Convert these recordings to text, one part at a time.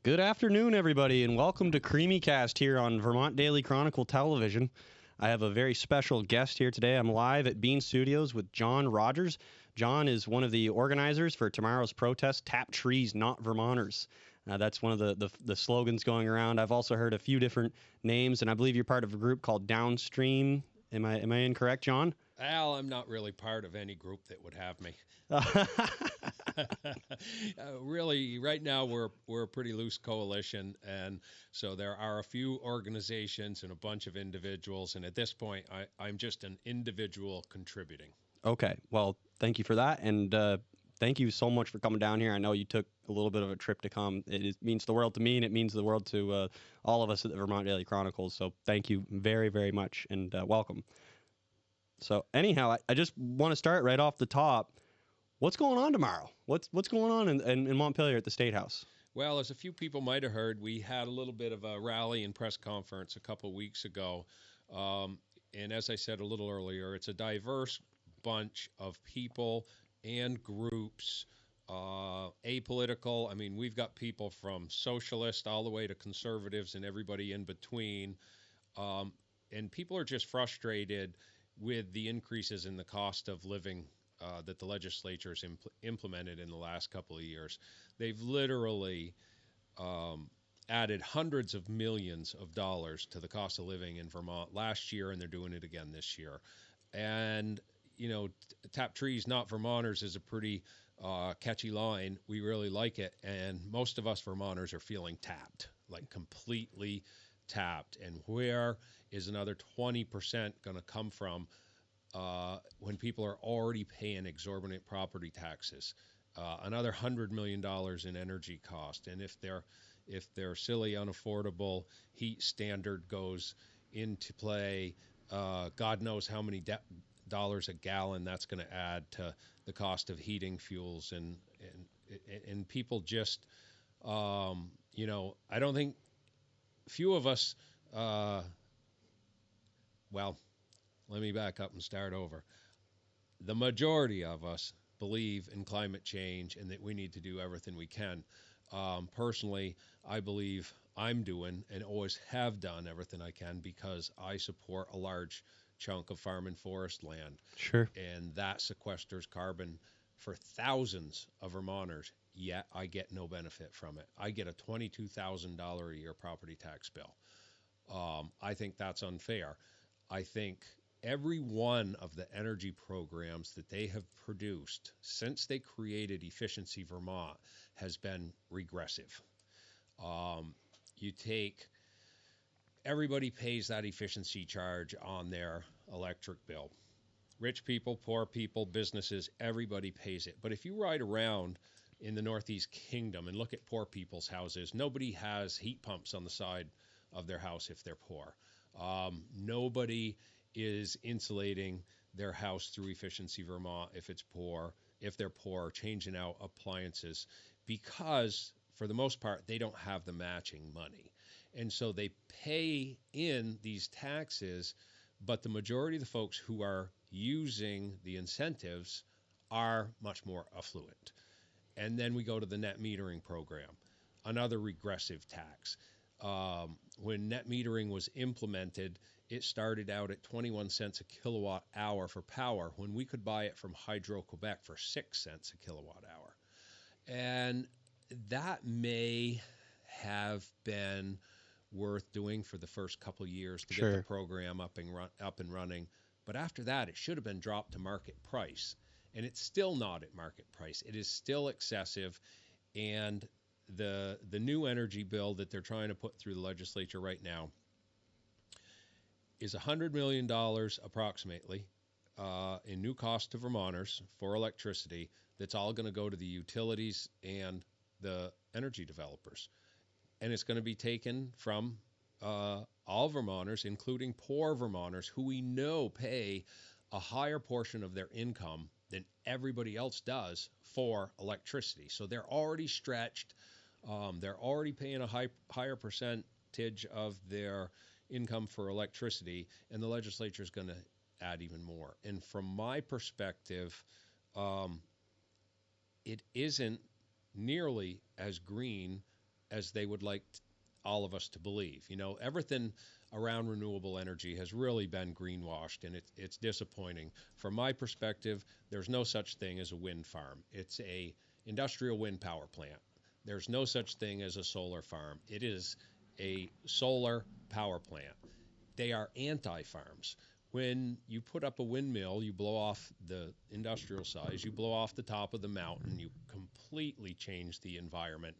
Good afternoon, everybody, and welcome to Creemee Cast here on Vermont Daily Chronicle Television. I have a very special guest here today. I'm live at Bean Studios with John Rodgers. John is one of the organizers for tomorrow's protest, Tap Trees, Not Vermonters. That's one of the slogans going around. I've also heard a few different names, and I believe you're part of a group called Downstream. Am I incorrect, John? Al, I'm not really part of any group that would have me. Really, right now we're a pretty loose coalition, and so there are a few organizations and a bunch of individuals, and at this point, I'm just an individual contributing. Okay, well, thank you for that, and thank you so much for coming down here. I know you took a little bit of a trip to come. Means the world to me, and it means the world to all of us at the Vermont Daily Chronicles, so thank you very, very much, and welcome. So anyhow, I just want to start right off the top. What's going on tomorrow? What's going on in Montpelier at the State House? Well, as a few people might have heard, we had a little bit of a rally and press conference a couple weeks ago. And as I said a little earlier, it's a diverse bunch of people and groups, apolitical. I mean, we've got people from socialists all the way to conservatives and everybody in between. And people are just frustrated with the increases in the cost of living that the legislature's implemented in the last couple of years. They've literally added hundreds of millions of dollars to the cost of living in Vermont last year, and they're doing it again this year. And, you know, Tap Trees, Not Vermonters is a pretty catchy line. We really like it. And most of us Vermonters are feeling tapped, like completely tapped. And where is another 20% going to come from when people are already paying exorbitant property taxes, another $100 million in energy cost, and if their silly, unaffordable heat standard goes into play, God knows how many dollars a gallon that's going to add to the cost of heating fuels, and people just, I don't think few of us, well. Let me back up and start over. The majority of us believe in climate change and that we need to do everything we can. Personally, I believe I'm doing and always have done everything I can because I support a large chunk of farm and forest land. Sure. And that sequesters carbon for thousands of Vermonters, yet I get no benefit from it. I get a $22,000 a year property tax bill. I think that's unfair. I think every one of the energy programs that they have produced since they created Efficiency Vermont has been regressive. You take, everybody pays that efficiency charge on their electric bill. Rich people, poor people, businesses, everybody pays it. But if you ride around in the Northeast Kingdom and look at poor people's houses, nobody has heat pumps on the side of their house if they're poor. Nobody is insulating their house through Efficiency Vermont if they're poor, changing out appliances, because for the most part, they don't have the matching money. And so they pay in these taxes, but the majority of the folks who are using the incentives are much more affluent. And then we go to the net metering program, another regressive tax. When net metering was implemented, it started out at 21 cents a kilowatt hour for power when we could buy it from Hydro-Quebec for 6 cents a kilowatt hour. And that may have been worth doing for the first couple of years to get the program up and running. But after that, it should have been dropped to market price. And it's still not at market price. It is still excessive. And the new energy bill that they're trying to put through the legislature right now is $100 million approximately in new cost to Vermonters for electricity. That's all going to go to the utilities and the energy developers. And it's going to be taken from all Vermonters, including poor Vermonters, who we know pay a higher portion of their income than everybody else does for electricity. So they're already stretched. They're already paying a higher percentage of their income for electricity, and the legislature is going to add even more. And from my perspective, it isn't nearly as green as they would like all of us to believe. You know, everything around renewable energy has really been greenwashed, and it's disappointing. From my perspective, there's no such thing as a wind farm. It's a industrial wind power plant. There's no such thing as a solar farm. It is a solar power plant. They are anti-farms. When you put up a windmill, you blow off the industrial size, you blow off the top of the mountain, you completely change the environment,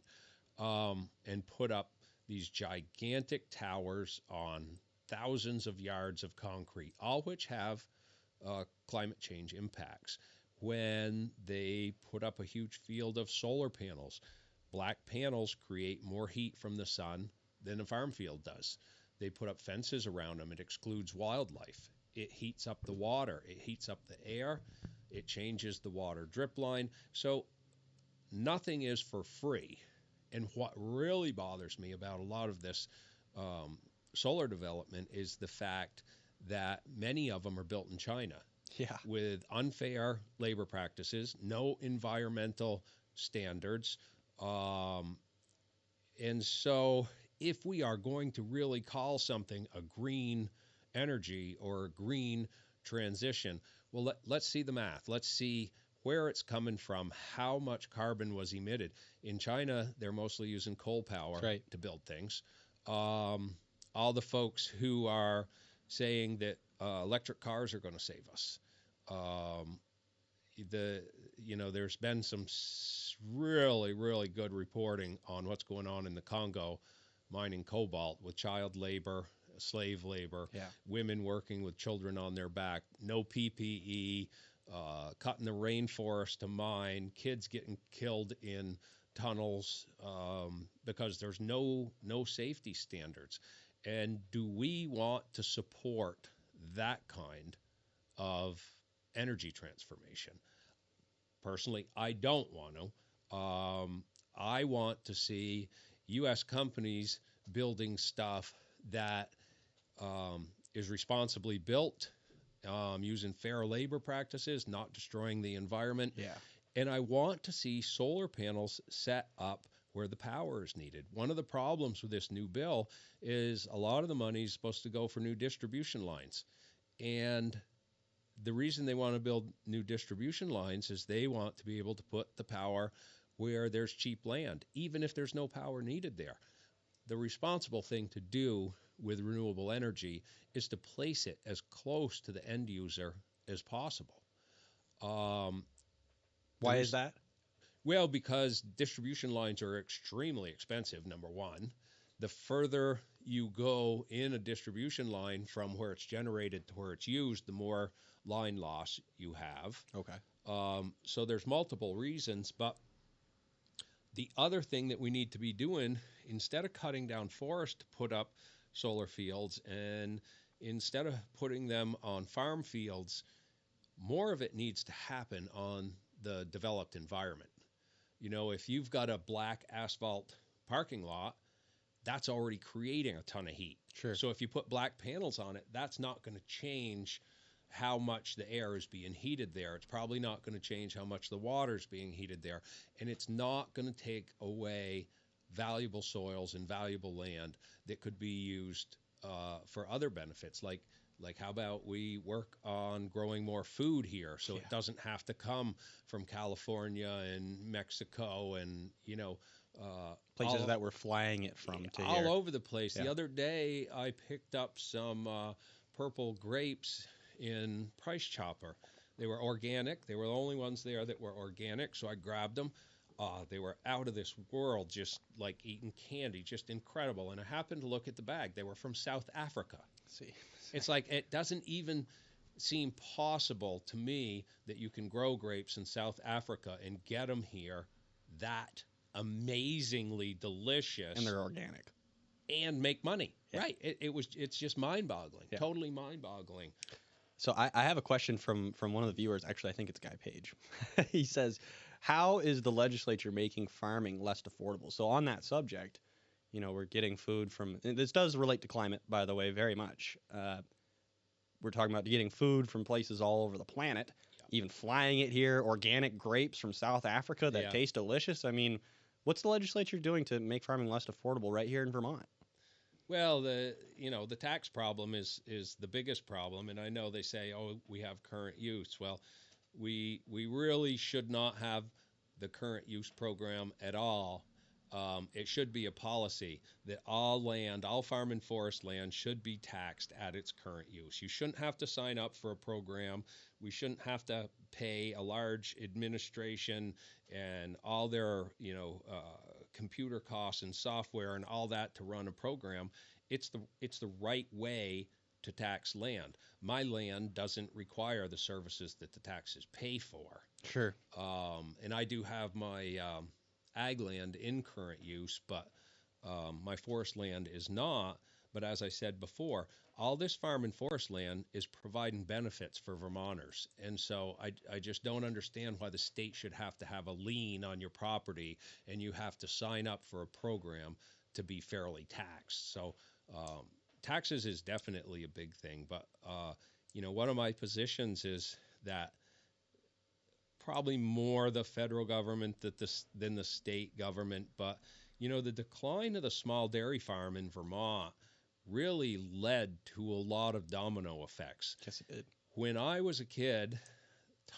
and put up these gigantic towers on thousands of yards of concrete, all which have climate change impacts. When they put up a huge field of solar panels, black panels create more heat from the sun than a farm field does. They put up fences around them. It excludes wildlife. It heats up the water. It heats up the air. It changes the water drip line. So nothing is for free. And what really bothers me about a lot of this solar development is the fact that many of them are built in China. Yeah. With unfair labor practices, no environmental standards. And so if we are going to really call something a green energy or a green transition, well, let's see the math. Let's see where it's coming from, how much carbon was emitted. In China, they're mostly using coal power to build things. All the folks who are saying that electric cars are going to save us. There's been some really, really good reporting on what's going on in the Congo mining cobalt with child labor, slave labor, women working with children on their back, no PPE, cutting the rainforest to mine, kids getting killed in tunnels because there's no safety standards. And do we want to support that kind of energy transformation? Personally, I don't want to. I want to see U.S. companies building stuff that is responsibly built, using fair labor practices, not destroying the environment. Yeah. And I want to see solar panels set up where the power is needed. One of the problems with this new bill is a lot of the money is supposed to go for new distribution lines. And the reason they want to build new distribution lines is they want to be able to put the power where there's cheap land, even if there's no power needed there. The responsible thing to do with renewable energy is to place it as close to the end user as possible. Why is that? Well, because distribution lines are extremely expensive, number one. The further you go in a distribution line from where it's generated to where it's used, the more line loss you have. Okay. So there's multiple reasons, but the other thing that we need to be doing, instead of cutting down forest to put up solar fields and instead of putting them on farm fields, more of it needs to happen on the developed environment. You know, if you've got a black asphalt parking lot, that's already creating a ton of heat. Sure. So if you put black panels on it, that's not going to change how much the air is being heated there. It's probably not going to change how much the water is being heated there. And it's not going to take away valuable soils and valuable land that could be used for other benefits. Like how about we work on growing more food here so it doesn't have to come from California and Mexico and, places that we're flying it from to all here. over the place. The other day I picked up some purple grapes in Price Chopper. They were organic. They were the only ones there that were organic, so I grabbed them. They were out of this world, just like eating candy, just incredible. And I happened to look at the bag. They were from South Africa. See. It's like it doesn't even seem possible to me that you can grow grapes in South Africa and get them here that amazingly delicious. And they're organic. And make money. Yeah. Right. It's just mind-boggling. Yeah. Totally mind-boggling. So I have a question from one of the viewers. Actually, I think it's Guy Page. He says, how is the legislature making farming less affordable? So on that subject, we're getting food from, and this does relate to climate, by the way, very much. We're talking about getting food from places all over the planet, even flying it here, organic grapes from South Africa that taste delicious. I mean, What's the legislature doing to make farming less affordable right here in Vermont? Well, the tax problem is the biggest problem, and I know they say, oh, we have current use. Well, we really should not have the current use program at all. It should be a policy that all farm and forest land should be taxed at its current use. You shouldn't have to sign up for a program. We shouldn't have to pay a large administration and all their, computer costs and software and all that to run a program. It's the right way to tax land. My land doesn't require the services that the taxes pay for. Sure. And I do have my ag land in current use, but my forest land is not. But as I said before, all this farm and forest land is providing benefits for Vermonters. And so I just don't understand why the state should have to have a lien on your property and you have to sign up for a program to be fairly taxed. So taxes is definitely a big thing. But, one of my positions is that probably more the federal government than the state government. But, the decline of the small dairy farm in Vermont really led to a lot of domino effects. Yes, it did. When I was a kid,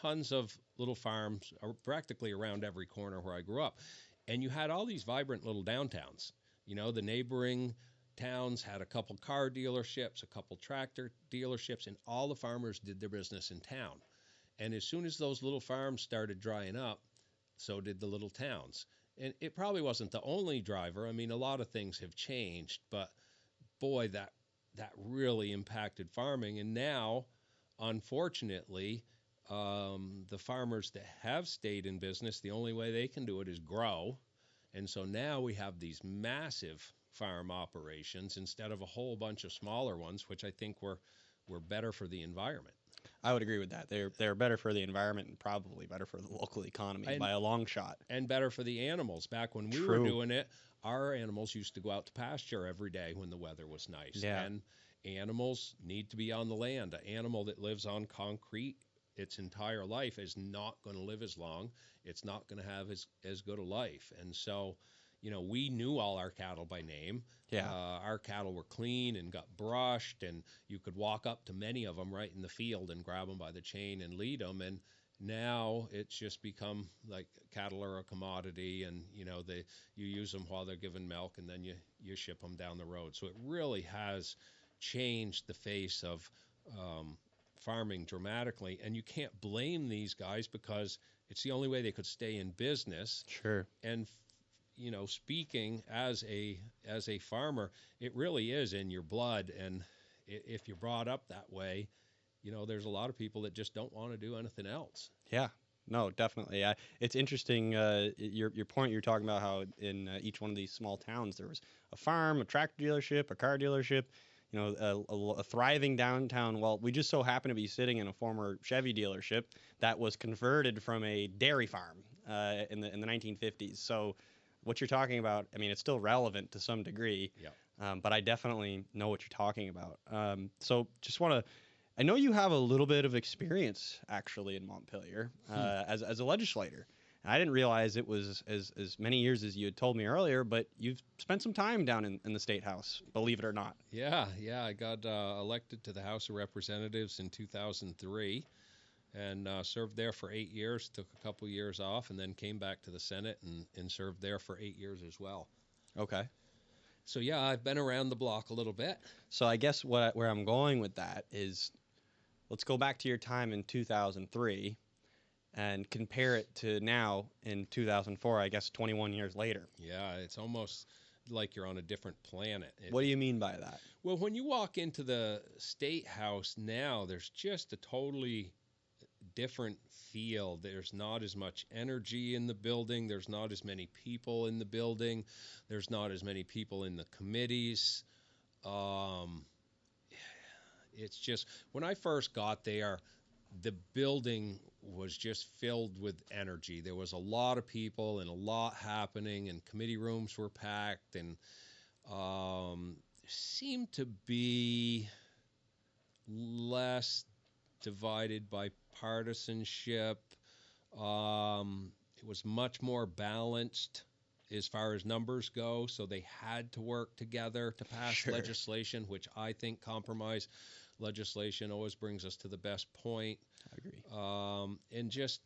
tons of little farms are practically around every corner where I grew up. And you had all these vibrant little downtowns. The neighboring towns had a couple car dealerships, a couple tractor dealerships, and all the farmers did their business in town. And as soon as those little farms started drying up, so did the little towns. And it probably wasn't the only driver. I mean, a lot of things have changed, but boy, that really impacted farming. And now, unfortunately, the farmers that have stayed in business, the only way they can do it is grow. And so now we have these massive farm operations instead of a whole bunch of smaller ones, which I think were better for the environment. I would agree with that. They're better for the environment and probably better for the local economy by a long shot. And better for the animals. Back when we True. were doing it, our animals used to go out to pasture every day when the weather was nice. Yeah. And animals need to be on the land. An animal that lives on concrete its entire life is not going to live as long. It's not going to have as good a life. And so, we knew all our cattle by name. Yeah. Our cattle were clean and got brushed, and you could walk up to many of them right in the field and grab them by the chain and lead them. And now it's just become like cattle are a commodity, and you use them while they're giving milk, and then you ship them down the road. So it really has changed the face of farming dramatically, and you can't blame these guys because it's the only way they could stay in business. Sure. And speaking as a farmer, it really is in your blood, and if you're brought up that way, there's a lot of people that just don't want to do anything else. Yeah. No, definitely. It's interesting. Your point. You're talking about how in each one of these small towns there was a farm, a tractor dealership, a car dealership. A thriving downtown. Well, we just so happen to be sitting in a former Chevy dealership that was converted from a dairy farm in the 1950s. So what you're talking about, I mean, it's still relevant to some degree. Yeah. But I definitely know what you're talking about. So just want to. I know you have a little bit of experience actually in Montpelier as a legislator. And I didn't realize it was as many years as you had told me earlier, but you've spent some time down in the State House, believe it or not. Yeah. I got elected to the House of Representatives in 2003 and served there for 8 years, took a couple years off, and then came back to the Senate and served there for 8 years as well. Okay. So, yeah, I've been around the block a little bit. So I guess where I'm going with that is let's go back to your time in 2003 and compare it to now in 2004, I guess 21 years later. Yeah, it's almost like you're on a different planet. What do you mean by that? Well, when you walk into the State House now, there's just a totally different feel. There's not as much energy in the building. There's not as many people in the building. There's not as many people in the committees. It's just, when I first got there, the building was just filled with energy. There was a lot of people and a lot happening, and committee rooms were packed, and seemed to be less divided by partisanship. It was much more balanced, as far as numbers go, so they had to work together to pass Sure. legislation, which I think compromise legislation always brings us to the best point. I agree. And just,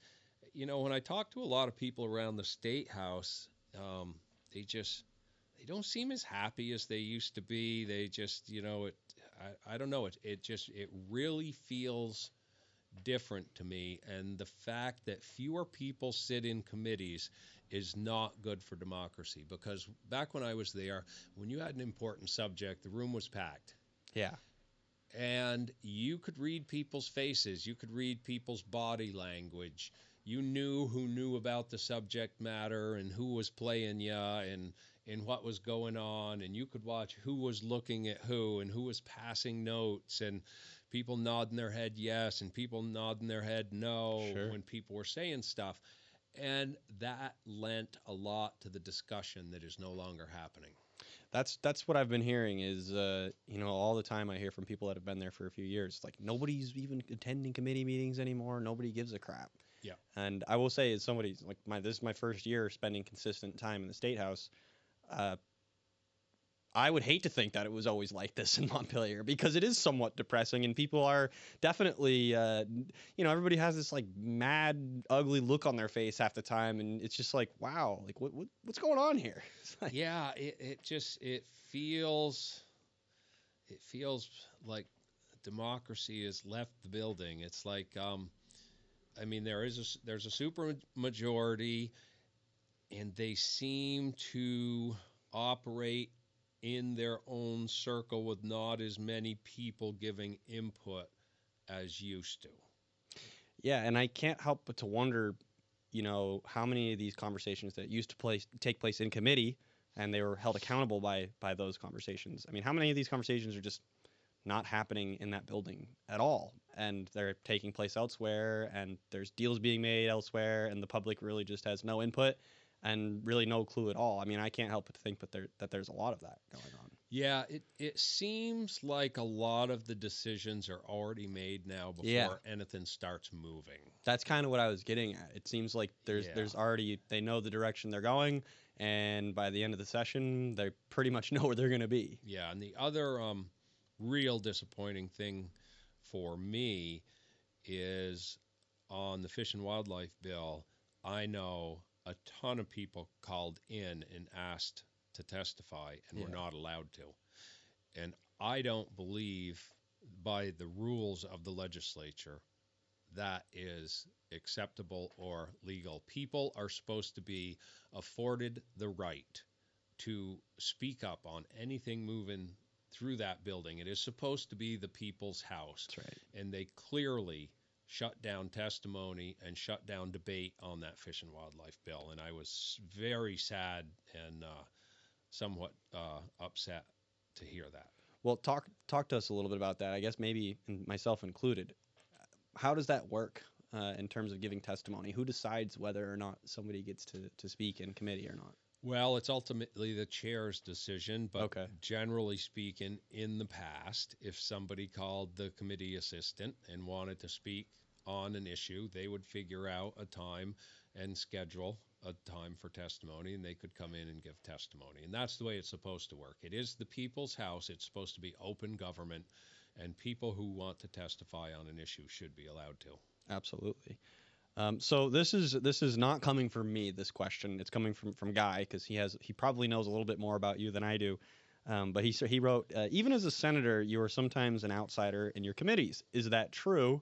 when I talk to a lot of people around the state house, they just they don't seem as happy as they used to be. They just, I don't know. It really feels different to me. And the fact that fewer people sit in committees is not good for democracy. Because back when I was there, when you had an important subject, the room was packed. Yeah. And you could read people's faces, you could read people's body language. You knew who knew about the subject matter and who was playing ya and what was going on, and you could watch who was looking at who and who was passing notes, and people nodding their head yes and people nodding their head no Sure. when people were saying stuff. And that lent a lot to the discussion that is no longer happening. That's what I've been hearing is all the time I hear from people that have been there for a few years, like nobody's even attending committee meetings anymore. Nobody gives a crap. Yeah. And I will say, as somebody like this is my first year spending consistent time in the state house. Uh, I would hate to think that it was always like this in Montpelier, because it is somewhat depressing, and people are definitely, everybody has this like mad, ugly look on their face half the time, and it's just like, wow, like what's going on here? It's like, Yeah, it feels like democracy has left the building. It's like, there's a super majority, and they seem to operate in their own circle with not as many people giving input as used to. yeah, and I can't help but to wonder, how many of these conversations that used to take place in committee, and they were held accountable by those conversations. I mean, how many of these conversations are just not happening in that building at all, and they're taking place elsewhere, and there's deals being made elsewhere, and the public really just has no input and really no clue at all. I mean, I can't help but think that there's a lot of that going on. Yeah, it seems like a lot of the decisions are already made now Yeah, before anything starts moving. that's kind of what I was getting at. It seems like there's Yeah. there's already, they know the direction they're going, and by the end of the session, they pretty much know where they're going to be. Yeah, and the other real disappointing thing for me is on the Fish and Wildlife bill. I know a ton of people called in and asked to testify and were Yeah. not allowed to. And I don't believe by the rules of the legislature that is acceptable or legal. People are supposed to be afforded the right to speak up on anything moving through that building. It is supposed to be the people's house. That's right. And they clearly shut down testimony and shut down debate on that Fish and Wildlife bill. And I was very sad and somewhat upset to hear that. Well, talk to us a little bit about that. I guess maybe, and myself included. How does that work in terms of giving testimony? Who decides whether or not somebody gets to speak in committee or not? Well, it's ultimately the chair's decision, but Okay. generally speaking, in the past, if somebody called the committee assistant and wanted to speak on an issue, they would figure out a time and schedule a time for testimony, and they could come in and give testimony. And that's the way it's supposed to work. It is the people's house. It's supposed to be open government, and people who want to testify on an issue should be allowed to. Absolutely. So this is not coming from me. This question, it's coming from Guy, because he probably knows a little bit more about you than I do. But he wrote, even as a senator, you are sometimes an outsider in your committees. Is that true?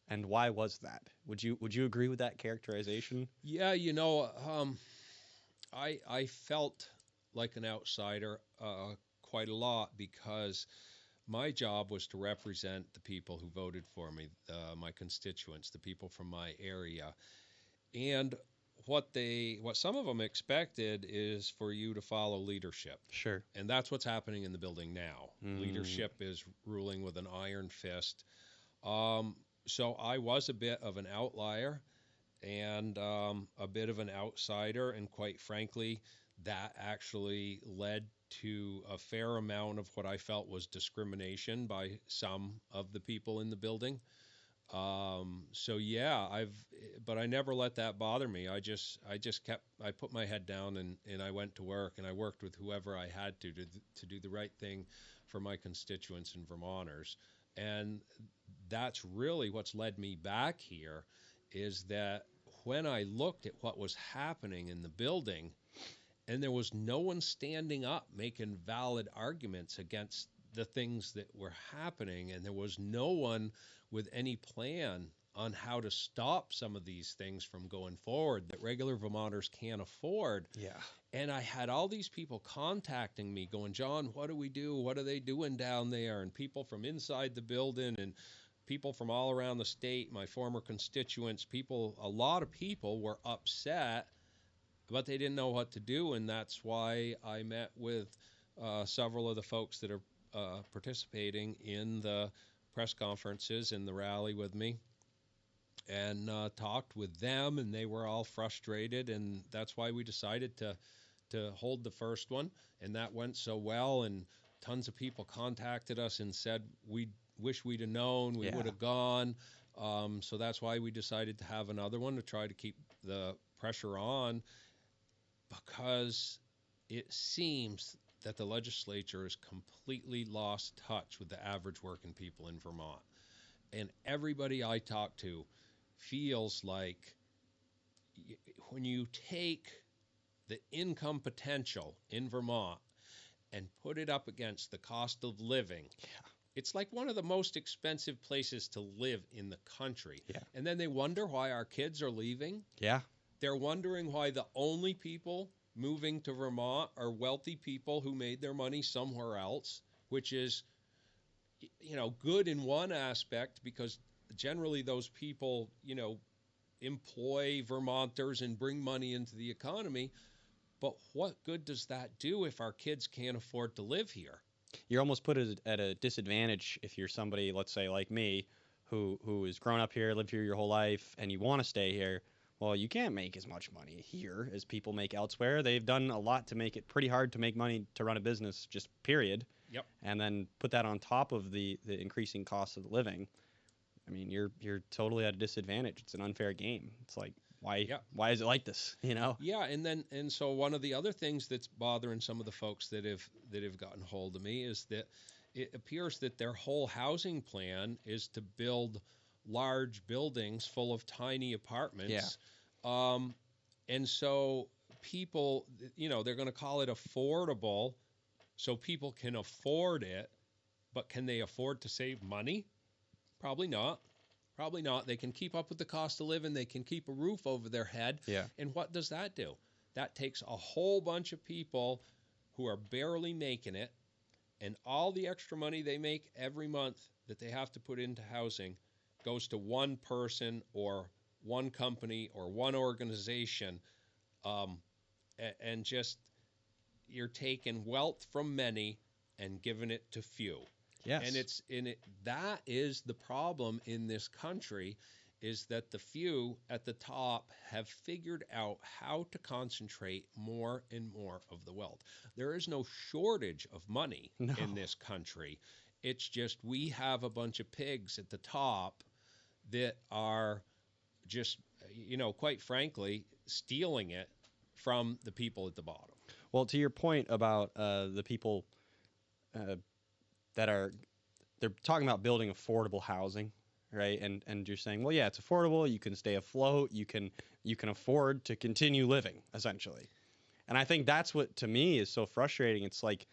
And why was that? Would you agree with that characterization? Yeah, I felt like an outsider quite a lot because my job was to represent the people who voted for me, my constituents, the people from my area. And what some of them expected is for you to follow leadership. Sure. And that's what's happening in the building now. Mm. Leadership is ruling with an iron fist. So I was a bit of an outlier and a bit of an outsider. And quite frankly, that actually led to a fair amount of what I felt was discrimination by some of the people in the building. So yeah, but I never let that bother me. I put my head down and I went to work and I worked with whoever I had to do the right thing for my constituents and Vermonters. And that's really what's led me back here is that when I looked at what was happening in the building, and there was no one standing up making valid arguments against the things that were happening, and there was no one with any plan on how to stop some of these things from going forward that regular Vermonters can't afford. Yeah. And I had all these people contacting me going, John, what do we do? What are they doing down there? And people from inside the building and people from all around the state, my former constituents, a lot of people were upset, but they didn't know what to do. And that's why I met with several of the folks that are participating in the press conferences and the rally with me and talked with them, and they were all frustrated. And that's why we decided to hold the first one, and that went so well. And tons of people contacted us and said we wish we'd have known, we would Yeah. have gone. So that's why we decided to have another one to try to keep the pressure on, because it seems that the legislature has completely lost touch with the average working people in Vermont. And everybody I talk to feels like when you take the income potential in Vermont and put it up against the cost of living, it's like one of the most expensive places to live in the country. Yeah. And then they wonder why our kids are leaving. Yeah. They're wondering why the only people moving to Vermont are wealthy people who made their money somewhere else, which is, good in one aspect because generally those people, employ Vermonters and bring money into the economy. But what good does that do if our kids can't afford to live here? You're almost put at a disadvantage if you're somebody, let's say like me, who has grown up here, lived here your whole life, and you want to stay here. Well, you can't make as much money here as people make elsewhere. They've done a lot to make it pretty hard to make money to run a business, just period. Yep. And then put that on top of the increasing cost of living. I mean, you're totally at a disadvantage. It's an unfair game. It's like Yep. why is it like this? You know? Yeah, and so one of the other things that's bothering some of the folks that have gotten hold of me is that it appears that their whole housing plan is to build large buildings full of tiny apartments. And so people, they're going to call it affordable, so people can afford it, but can they afford to save money? Probably not. Probably not. They can keep up with the cost of living. They can keep a roof over their head. Yeah. And what does that do? That takes a whole bunch of people who are barely making it, and all the extra money they make every month that they have to put into housing goes to one person or one company or one organization. And just you're taking wealth from many and giving it to few. Yes. And that is the problem in this country, is that the few at the top have figured out how to concentrate more and more of the wealth. There is no shortage of money in this country. It's just we have a bunch of pigs at the top that are just, quite frankly, stealing it from the people at the bottom. Well, to your point about the people they're talking about building affordable housing, right? And you're saying, well, yeah, it's affordable. You can stay afloat. You can afford to continue living, essentially. And I think that's what to me is so frustrating. It's like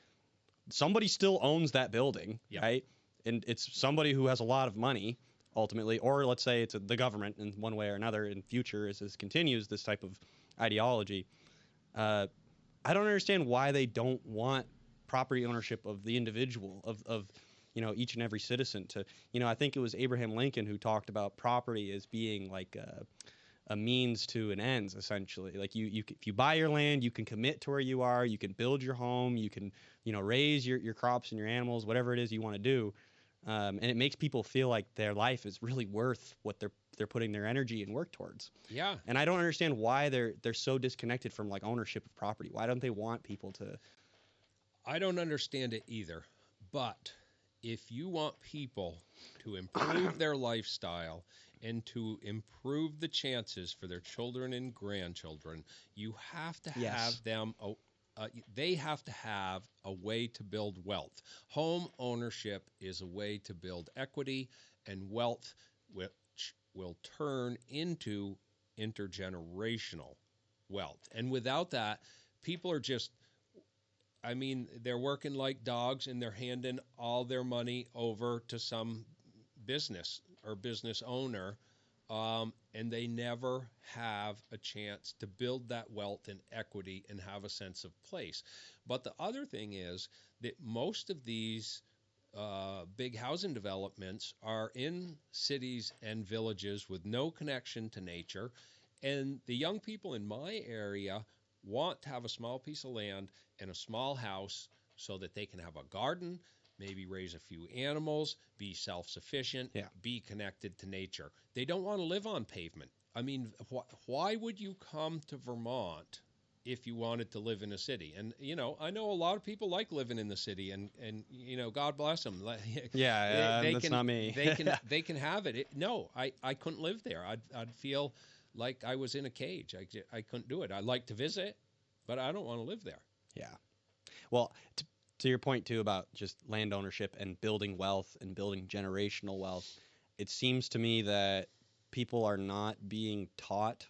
somebody still owns that building, right? And it's somebody who has a lot of money ultimately, or let's say it's the government in one way or another in future as this continues this type of ideology. I don't understand why they don't want property ownership of the individual, of each and every citizen to, I think it was Abraham Lincoln who talked about property as being like a means to an ends, essentially. Like if you buy your land, you can commit to where you are, you can build your home, you can, raise your crops and your animals, whatever it is you want to do. And it makes people feel like their life is really worth what they're putting their energy and work towards. Yeah. And I don't understand why they're so disconnected from like ownership of property. Why don't they want people to? I don't understand it either. But if you want people to improve their lifestyle and to improve the chances for their children and grandchildren, you have to have Yes. them. They have to have a way to build wealth. Home ownership is a way to build equity and wealth, which will turn into intergenerational wealth. And without that, people are just, I mean, they're working like dogs and they're handing all their money over to some business or business owner, and they never have a chance to build that wealth and equity and have a sense of place. But the other thing is that most of these big housing developments are in cities and villages with no connection to nature. And the young people in my area want to have a small piece of land and a small house so that they can have a garden, maybe raise a few animals, be self sufficient, Yeah. be connected to nature. They don't want to live on pavement. I mean, why would you come to Vermont if you wanted to live in a city? And I know a lot of people like living in the city, and God bless them. Yeah, They that's can not me. they can have it. No, I couldn't live there. I'd feel like I was in a cage. I couldn't do it. I like to visit, but I don't want to live there. Yeah. Well, to your point too about just land ownership and building wealth and building generational wealth, it seems to me that people are not being taught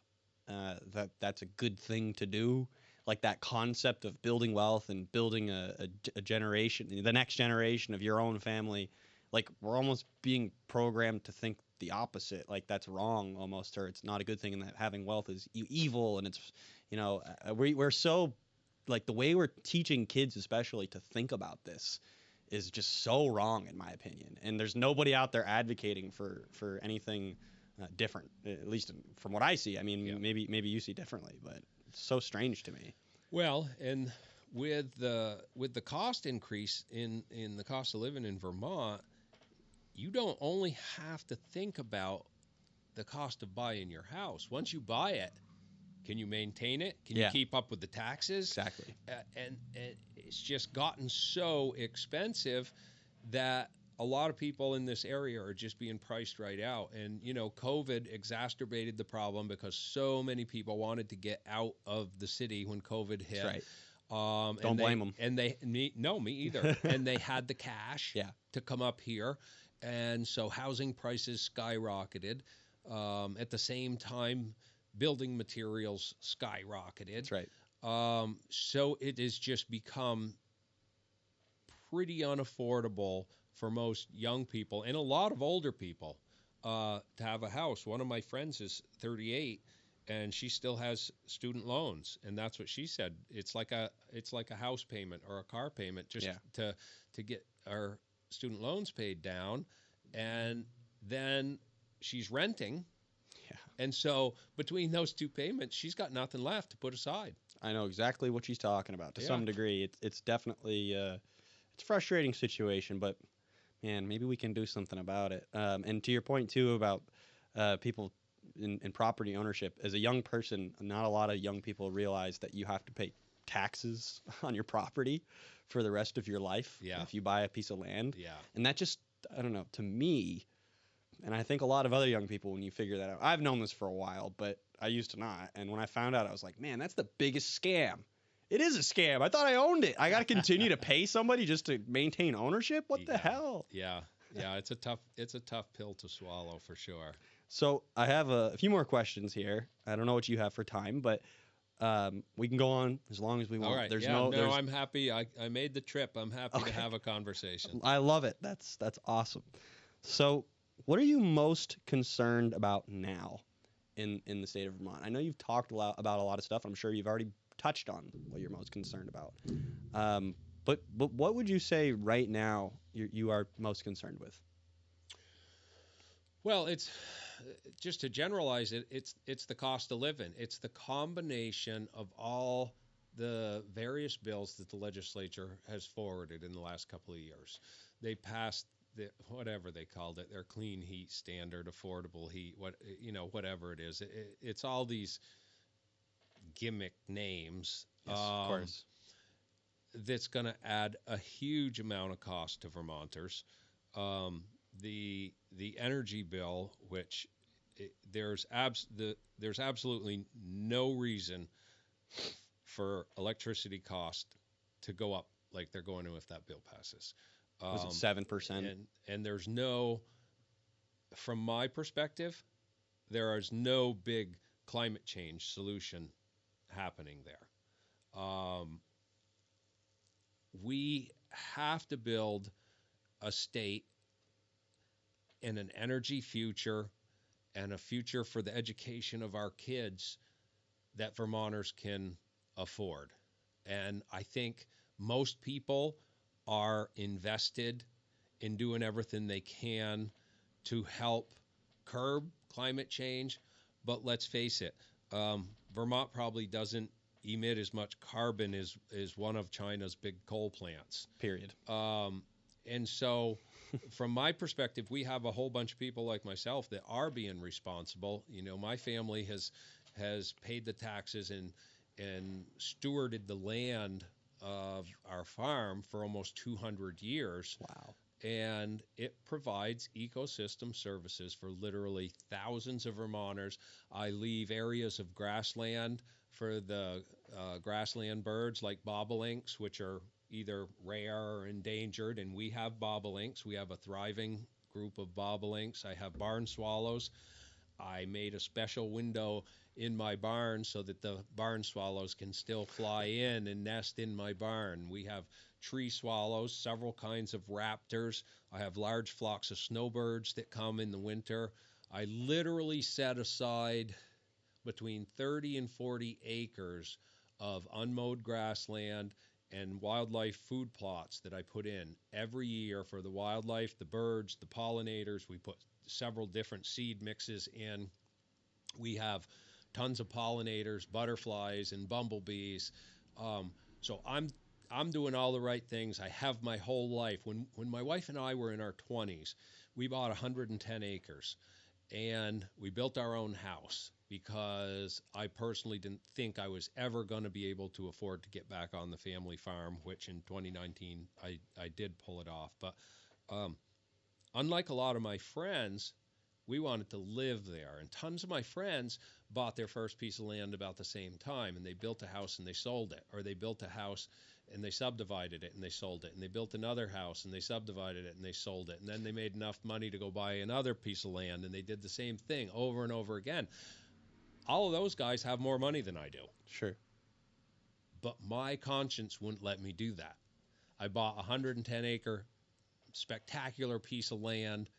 that that's a good thing to do. Like that concept of building wealth and building a generation, the next generation of your own family. Like we're almost being programmed to think the opposite. Like that's wrong almost, or it's not a good thing, and that having wealth is evil, and it's we're so like the way we're teaching kids especially to think about this is just so wrong in my opinion, and there's nobody out there advocating for anything different, at least from what I see. I mean, Yeah. maybe you see differently, but it's so strange to me. Well, and with the cost increase in the cost of living in Vermont, you don't only have to think about the cost of buying your house. Once you buy it, can you maintain it? Can you Yeah, keep up with the taxes? exactly. And it's just gotten so expensive that a lot of people in this area are just being priced right out. And COVID exacerbated the problem because so many people wanted to get out of the city when COVID That's hit. right. And Don't blame them. me either. And they had the cash Yeah, to come up here, and so housing prices skyrocketed. At the same time, building materials skyrocketed. that's right. So it has just become pretty unaffordable for most young people and a lot of older people to have a house. One of my friends is 38 and she still has student loans, and that's what she said. It's like a house payment or a car payment just Yeah, to get our student loans paid down, and then she's renting, yeah. and so between those two payments, she's got nothing left to put aside. I know exactly what she's talking about to Yeah. some degree. It's definitely it's a frustrating situation, but man, maybe we can do something about it. And to your point too about people in property ownership, as a young person, not a lot of young people realize that you have to pay taxes on your property for the rest of your life Yeah. if you buy a piece of land. Yeah. And that just, I don't know, to me, and I think a lot of other young people, when you figure that out, I've known this for a while, but I used to not. And when I found out, I was like, man, that's the biggest scam. It is a scam. I thought I owned it. I got to continue to pay somebody just to maintain ownership. What the Yeah. hell? Yeah. It's a tough pill to swallow for sure. So I have a few more questions here. I don't know what you have for time, but we can go on as long as we All want. right. There's Yeah. no, No, there's, I'm happy. I made the trip. I'm happy to Okay. have a conversation. I love it. That's awesome. So, what are you most concerned about now in the state of Vermont? I know you've talked about a lot of stuff. I'm sure you've already touched on what you're most concerned about. Um, but what would you say right now you are most concerned with? Well, it's just to generalize it. It's the cost of living. It's the combination of all the various bills that the legislature has forwarded in the last couple of years. They passed whatever they called it, their clean heat standard, affordable heat, whatever it is. It's all these gimmick names. Yes, of course. that's going to add a huge amount of cost to Vermonters. Um, the energy bill, which there's absolutely no reason for electricity cost to go up like they're going to if that bill passes. Was it Um, 7%? and there's no, from my perspective, there is no big climate change solution happening there. We have to build a state and an energy future and a future for the education of our kids that Vermonters can afford. And I think most people are invested in doing everything they can to help curb climate change. But let's face it, Vermont probably doesn't emit as much carbon as one of China's big coal plants. Period. And so, from my perspective, we have a whole bunch of people like myself that are being responsible. You know, my family has paid the taxes and stewarded the land of our farm for almost 200 years. Wow. And it provides ecosystem services for literally thousands of Vermonters. I leave areas of grassland for the grassland birds like bobolinks, which are either rare or endangered, and we have bobolinks. We have a thriving group of bobolinks. I have barn swallows. I made a special window in my barn so that the barn swallows can still fly in and nest in my barn. We have tree swallows, several kinds of raptors. I have large flocks of snowbirds that come in the winter. I literally set aside between 30 and 40 acres of unmowed grassland and wildlife food plots that I put in every year for the wildlife, the birds, the pollinators. We put several different seed mixes in. We have tons of pollinators, butterflies, and bumblebees. So I'm doing all the right things. I have my whole life. When my wife and I were in our 20s, we bought 110 acres, and we built our own house because I personally didn't think I was ever going to be able to afford to get back on the family farm, which in 2019 I did pull it off. But um, unlike a lot of my friends, we wanted to live there. And tons of my friends bought their first piece of land about the same time, and they built a house and they sold it, or they built a house and they subdivided it and they sold it, and they built another house and they subdivided it and they sold it, and then they made enough money to go buy another piece of land, and they did the same thing over and over again. All of those guys have more money than I do, Sure. but my conscience wouldn't let me do that. I bought a 110-acre spectacular piece of land,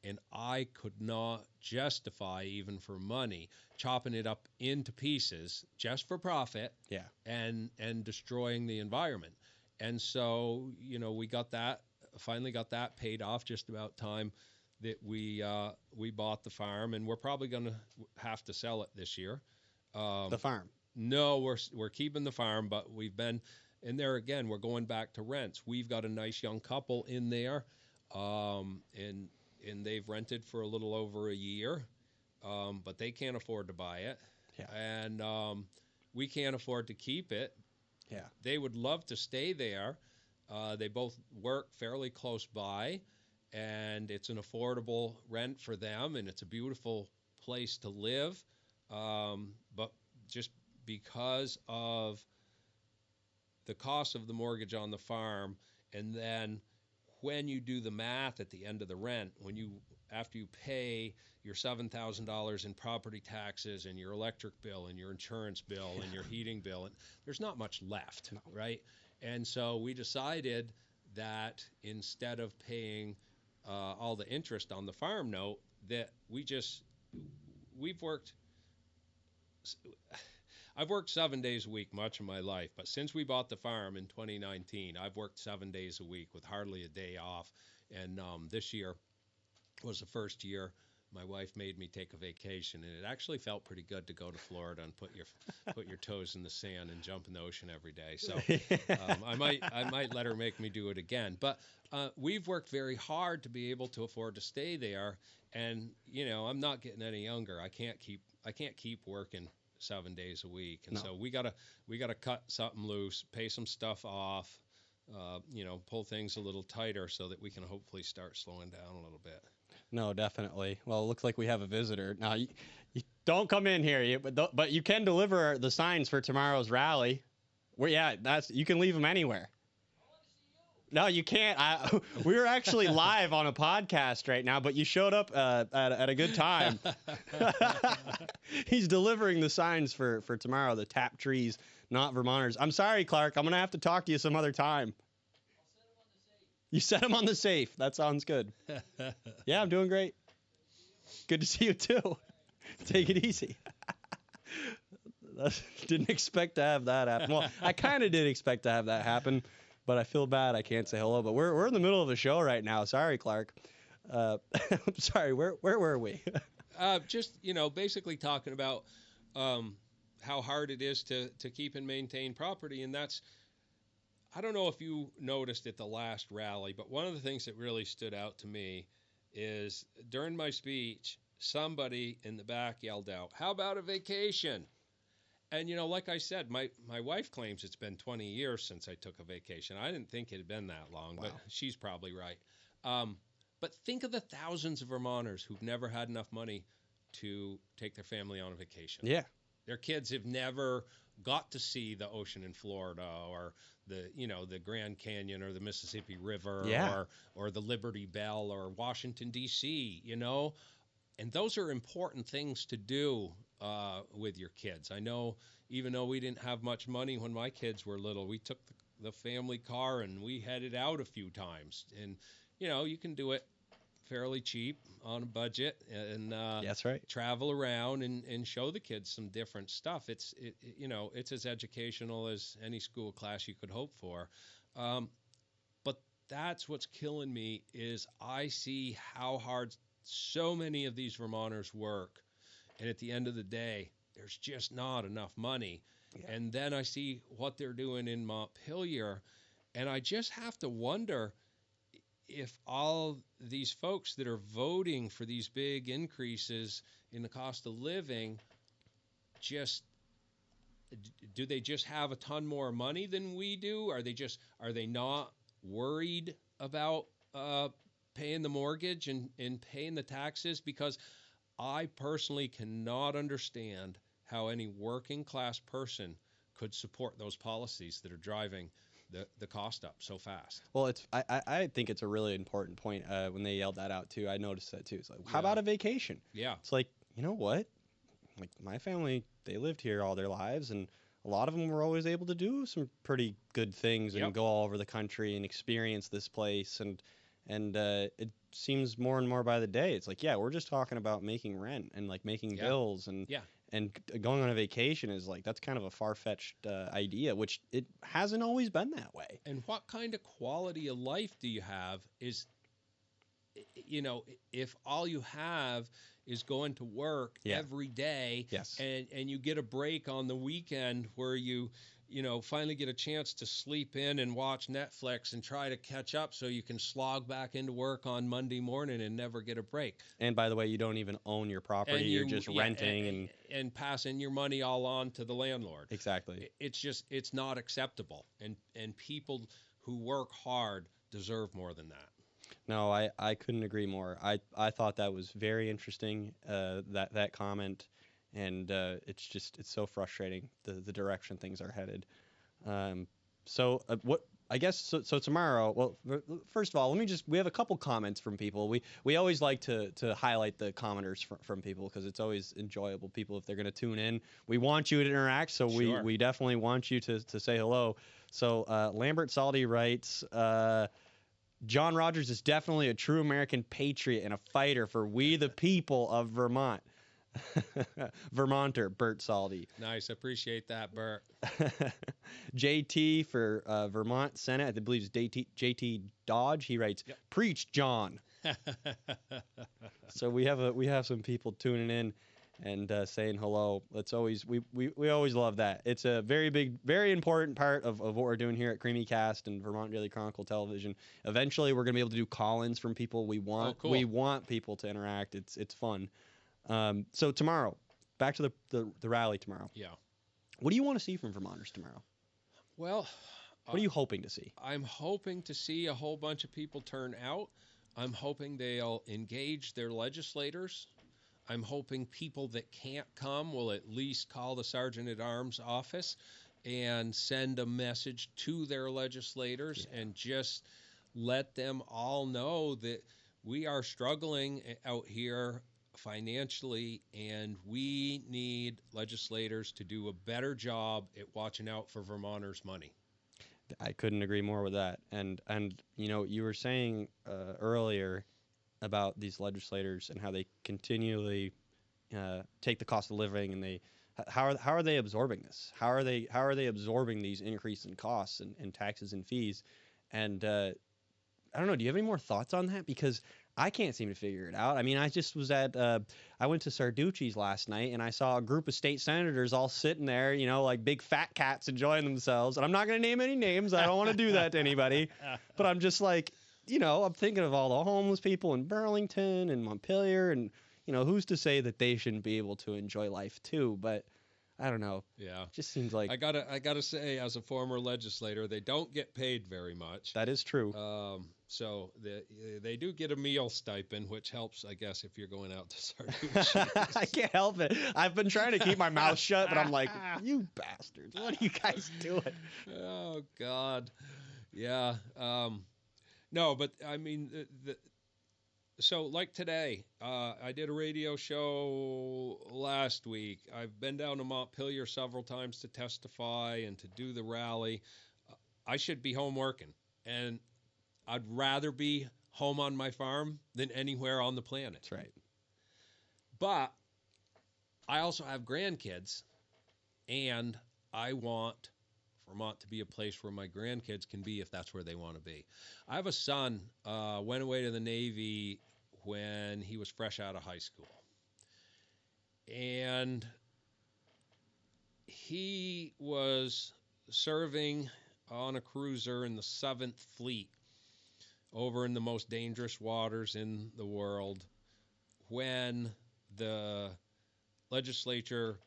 and I could not justify, even for money, chopping it up into pieces just for profit. Yeah. And destroying the environment. And so, you know, we finally got that paid off just about time that we bought the farm, and we're probably going to have to sell it this year. The farm. No, we're keeping the farm, but we've been, and there again, we're going back to rents. We've got a nice young couple in there, and they've rented for a little over a year, but they can't afford to buy it, Yeah. and we can't afford to keep it. Yeah. They would love to stay there. They both work fairly close by, and it's an affordable rent for them, and it's a beautiful place to live. But just because of the cost of the mortgage on the farm, and then when you do the math at the end of the rent, after you pay your $7,000 in property taxes and your electric bill and your insurance bill and your heating bill, and there's not much left, No. right? And so we decided that instead of paying all the interest on the farm note, that we've worked. I've worked 7 days a week much of my life, but since we bought the farm in 2019, I've worked 7 days a week with hardly a day off. And this year was the first year my wife made me take a vacation, and it actually felt pretty good to go to Florida and put your toes in the sand and jump in the ocean every day. So I might let her make me do it again. But we've worked very hard to be able to afford to stay there, and you know, I'm not getting any younger. I can't keep working 7 days a week, and No. so we gotta cut something loose, pay some stuff off, pull ththings a little tighter so that we can hopefully start slowing down a little bit. No, definitely. Well, it looks like we have a visitor. Now, you don't come in here, but you can deliver the signs for tomorrow's rally. Yeah, you can leave them anywhere. No, you can't. We were actually live on a podcast right now, but you showed up at a good time. He's delivering the signs for tomorrow, the tap trees, not Vermonters. I'm sorry, Clark. I'm going to have to talk to you some other time. You set them on the safe. That sounds good. Yeah, I'm doing great. Good to see you, too. Take it easy. Didn't expect to have that happen. Well, I kind of did expect to have that happen. But I feel bad I can't say hello. But we're in the middle of a show right now. Sorry, Clark. I'm sorry. Where were we? Just basically talking about how hard it is to keep and maintain property, and that's, I don't know if you noticed at the last rally, but one of the things that really stood out to me is during my speech, somebody in the back yelled out, "How about a vacation?" And, like I said, my wife claims it's been 20 years since I took a vacation. I didn't think it had been that long, but she's probably right. But think of the thousands of Vermonters who've never had enough money to take their family on a vacation. Yeah. Their kids have never got to see the ocean in Florida, or the Grand Canyon, or the Mississippi River, or the Liberty Bell, or Washington, D.C., And those are important things to do with your kids. I know, even though we didn't have much money when my kids were little, we took the family car and we headed out a few times. And, you can do it fairly cheap on a budget, and that's right. Travel around and show the kids some different stuff. It's as educational as any school class you could hope for. But that's what's killing me, is I see how hard so many of these Vermonters work, and at the end of the day, there's just not enough money. Yeah. And then I see what they're doing in Montpelier, and I just have to wonder if all these folks that are voting for these big increases in the cost of living, do they just have a ton more money than we do? Are they not worried about paying the mortgage and paying the taxes? Because I personally cannot understand how any working class person could support those policies that are driving the cost up so fast. Well, I think it's a really important point when they yelled that out too. I noticed that too. It's like, how about a vacation? Yeah. It's like, you know what? Like, my family, they lived here all their lives, and a lot of them were always able to do some pretty good things and go all over the country and experience this place. And it seems more and more by the day. It's like, yeah, we're just talking about making rent and like making bills, and going on a vacation is like, that's kind of a far-fetched idea, which it hasn't always been that way. And what kind of quality of life do you have is, if all you have is going to work every day, and you get a break on the weekend where you finally get a chance to sleep in and watch Netflix and try to catch up so you can slog back into work on Monday morning and never get a break. And by the way, you don't even own your property. You're just renting and passing your money all on to the landlord. Exactly. It's not acceptable. And people who work hard deserve more than that. No, I couldn't agree more. I thought that was very interesting, that comment. And it's so frustrating, the direction things are headed. So tomorrow, well, first of all, we have a couple comments from people. We always like to highlight the commenters from people, because it's always enjoyable. People, if they're going to tune in, we want you to interact. So we definitely want you to say hello. So Lambert Saldi writes, John Rodgers is definitely a true American patriot and a fighter for we the people of Vermont. Vermonter, Bert Saldi. Nice. Appreciate that, Bert. JT for Vermont Senate, I believe it's JT Dodge. He writes, "Preach, John." So we have some people tuning in and saying hello. We always love that. It's a very big, very important part of what we're doing here at Creemee Cast and Vermont Daily Chronicle Television. Eventually, we're going to be able to do call-ins from people. We want people to interact. It's fun. So tomorrow, back to the rally tomorrow. Yeah. What do you want to see from Vermonters tomorrow? Well, What are you hoping to see? I'm hoping to see a whole bunch of people turn out. I'm hoping they'll engage their legislators. I'm hoping people that can't come will at least call the Sergeant at Arms office and send a message to their legislators and just let them all know that we are struggling out here financially, and we need legislators to do a better job at watching out for Vermonters' money. I couldn't agree more with that. And you were saying earlier about these legislators and how they continually take the cost of living, and how are they absorbing this? How are they absorbing these increase in costs and taxes and fees? And I don't know. Do you have any more thoughts on that? Because I can't seem to figure it out. I mean, I just was I went to Sarducci's last night, and I saw a group of state senators all sitting there, like big fat cats enjoying themselves. And I'm not going to name any names. I don't want to do that to anybody. But I'm just like, I'm thinking of all the homeless people in Burlington and Montpelier, and, who's to say that they shouldn't be able to enjoy life too? But I don't know. Yeah. It just seems like I gotta say, as a former legislator, they don't get paid very much. that is true. So they do get a meal stipend, which helps, I guess, if you're going out to Sarducci's. I can't help it. I've been trying to keep my mouth shut, but I'm like, you bastards, what are you guys doing? Oh God, yeah. No, but I mean, so like today, I did a radio show last week. I've been down to Montpelier several times to testify and to do the rally. I should be home working, and I'd rather be home on my farm than anywhere on the planet. That's right. But I also have grandkids, and I want Vermont to be a place where my grandkids can be if that's where they want to be. I have a son, went away to the Navy when he was fresh out of high school. And he was serving on a cruiser in the 7th Fleet over in the most dangerous waters in the world when the legislature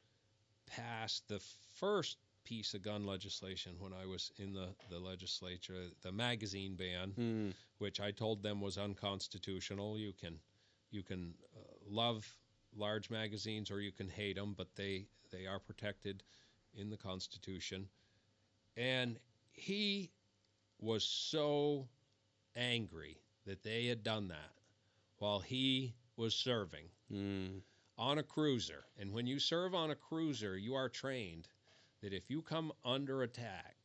passed the first piece of gun legislation when I was in the legislature, the magazine ban, which I told them was unconstitutional. You can love large magazines or you can hate them, but they are protected in the Constitution. And he was so angry that they had done that while he was serving on a cruiser. And when you serve on a cruiser, you are trained that if you come under attack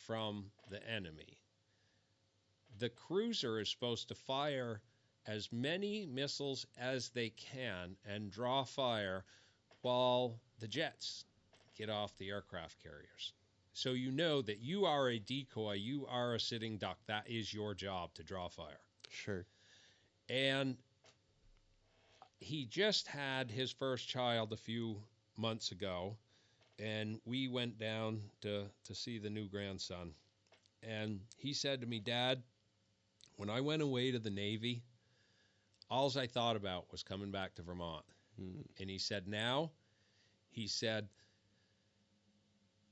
from the enemy, the cruiser is supposed to fire as many missiles as they can and draw fire while the jets get off the aircraft carriers. So you know that you are a decoy, you are a sitting duck. That is your job, to draw fire. Sure. And he just had his first child a few months ago, and we went down to see the new grandson. And he said to me, "Dad, when I went away to the Navy, all I thought about was coming back to Vermont." And he said,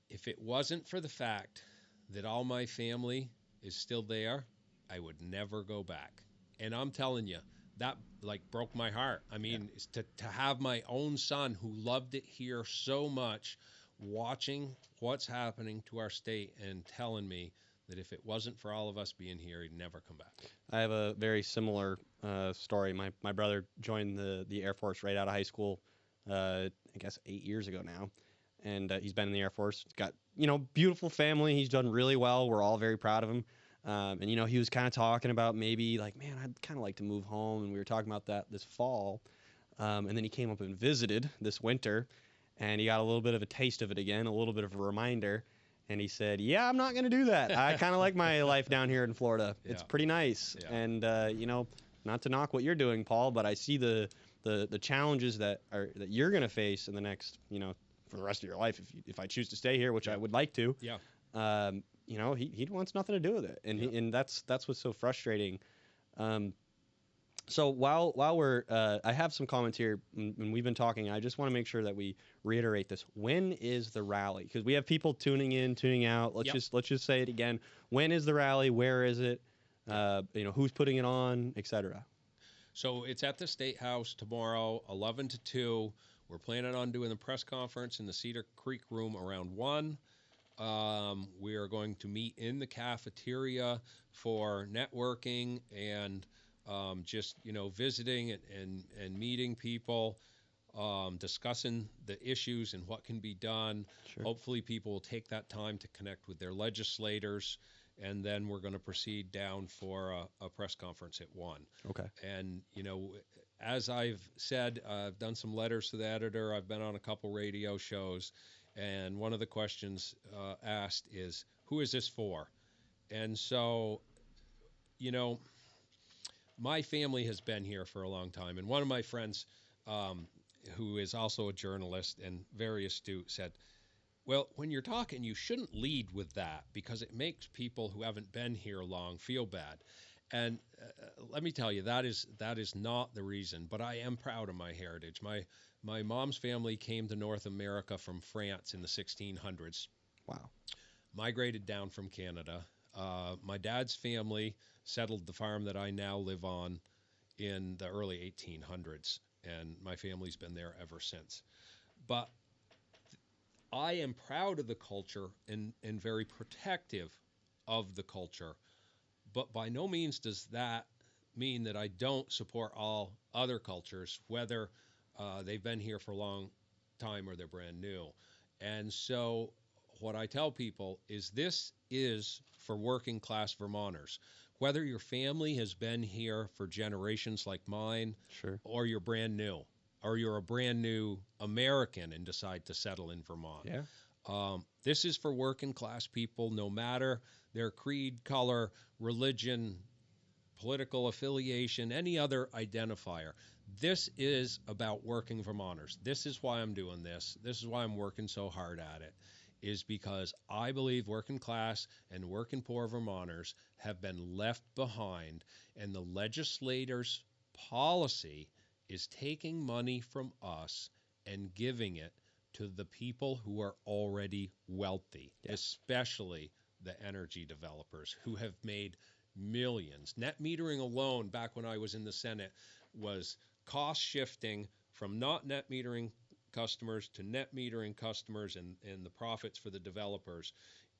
if it wasn't for the fact that all my family is still there, I would never go back. And I'm telling you, that broke my heart. I mean, to have my own son who loved it here so much, watching what's happening to our state and telling me that if it wasn't for all of us being here, he'd never come back. I have a very similar story. My brother joined the Air Force right out of high school, I guess 8 years ago now. And he's been in the Air Force. He's got, beautiful family. He's done really well. We're all very proud of him. And, he was kind of talking about maybe man, I'd kind of like to move home. And we were talking about that this fall. And then he came up and visited this winter, and he got a little bit of a taste of it again, a little bit of a reminder. And he said, "Yeah, I'm not going to do that. I kind of like my life down here in Florida. Yeah. It's pretty nice." Yeah. And, not to knock what you're doing, Paul, but I see the challenges that you're going to face in the next, for the rest of your life, if I choose to stay here, which I would like to. Yeah. He wants nothing to do with it, and that's what's so frustrating. So while we're, I have some comments here, and we've been talking. I just want to make sure that we reiterate this. When is the rally? Because we have people tuning in, tuning out. Yep. Let's just say it again. When is the rally? Where is it? Yep. Who's putting it on, etc. So it's at the State House tomorrow, 11 to 2. We're planning on doing the press conference in the Cedar Creek room around 1. We are going to meet in the cafeteria for networking and just visiting and meeting people, discussing the issues and what can be done. Sure. Hopefully, people will take that time to connect with their legislators, and then we're going to proceed down for a press conference at 1. Okay. And as I've said, I've done some letters to the editor. I've been on a couple radio shows. And one of the questions asked is, who is this for? And so, my family has been here for a long time. And one of my friends, who is also a journalist and very astute, said, well, when you're talking, you shouldn't lead with that because it makes people who haven't been here long feel bad. And let me tell you, that is not the reason. But I am proud of my heritage. My mom's family came to North America from France in the 1600s. Wow. Migrated down from Canada. My dad's family settled the farm that I now live on in the early 1800s, and my family's been there ever since. But I am proud of the culture and very protective of the culture, but by no means does that mean that I don't support all other cultures, whether they've been here for a long time or they're brand new. And so what I tell people is this is for working class Vermonters. Whether your family has been here for generations like mine, Sure. or you're brand new, or you're a brand new American and decide to settle in Vermont. Yeah. This is for working class people, no matter their creed, color, religion, political affiliation, any other identifier. This is about working Vermonters. This is why I'm doing this. This is why I'm working so hard at it, is because I believe working class and working poor Vermonters have been left behind, and the legislators' policy is taking money from us and giving it to the people who are already wealthy, Yeah. especially the energy developers who have made millions. Net metering alone, back when I was in the Senate, was cost shifting from not net metering customers to net metering customers, and the profits for the developers.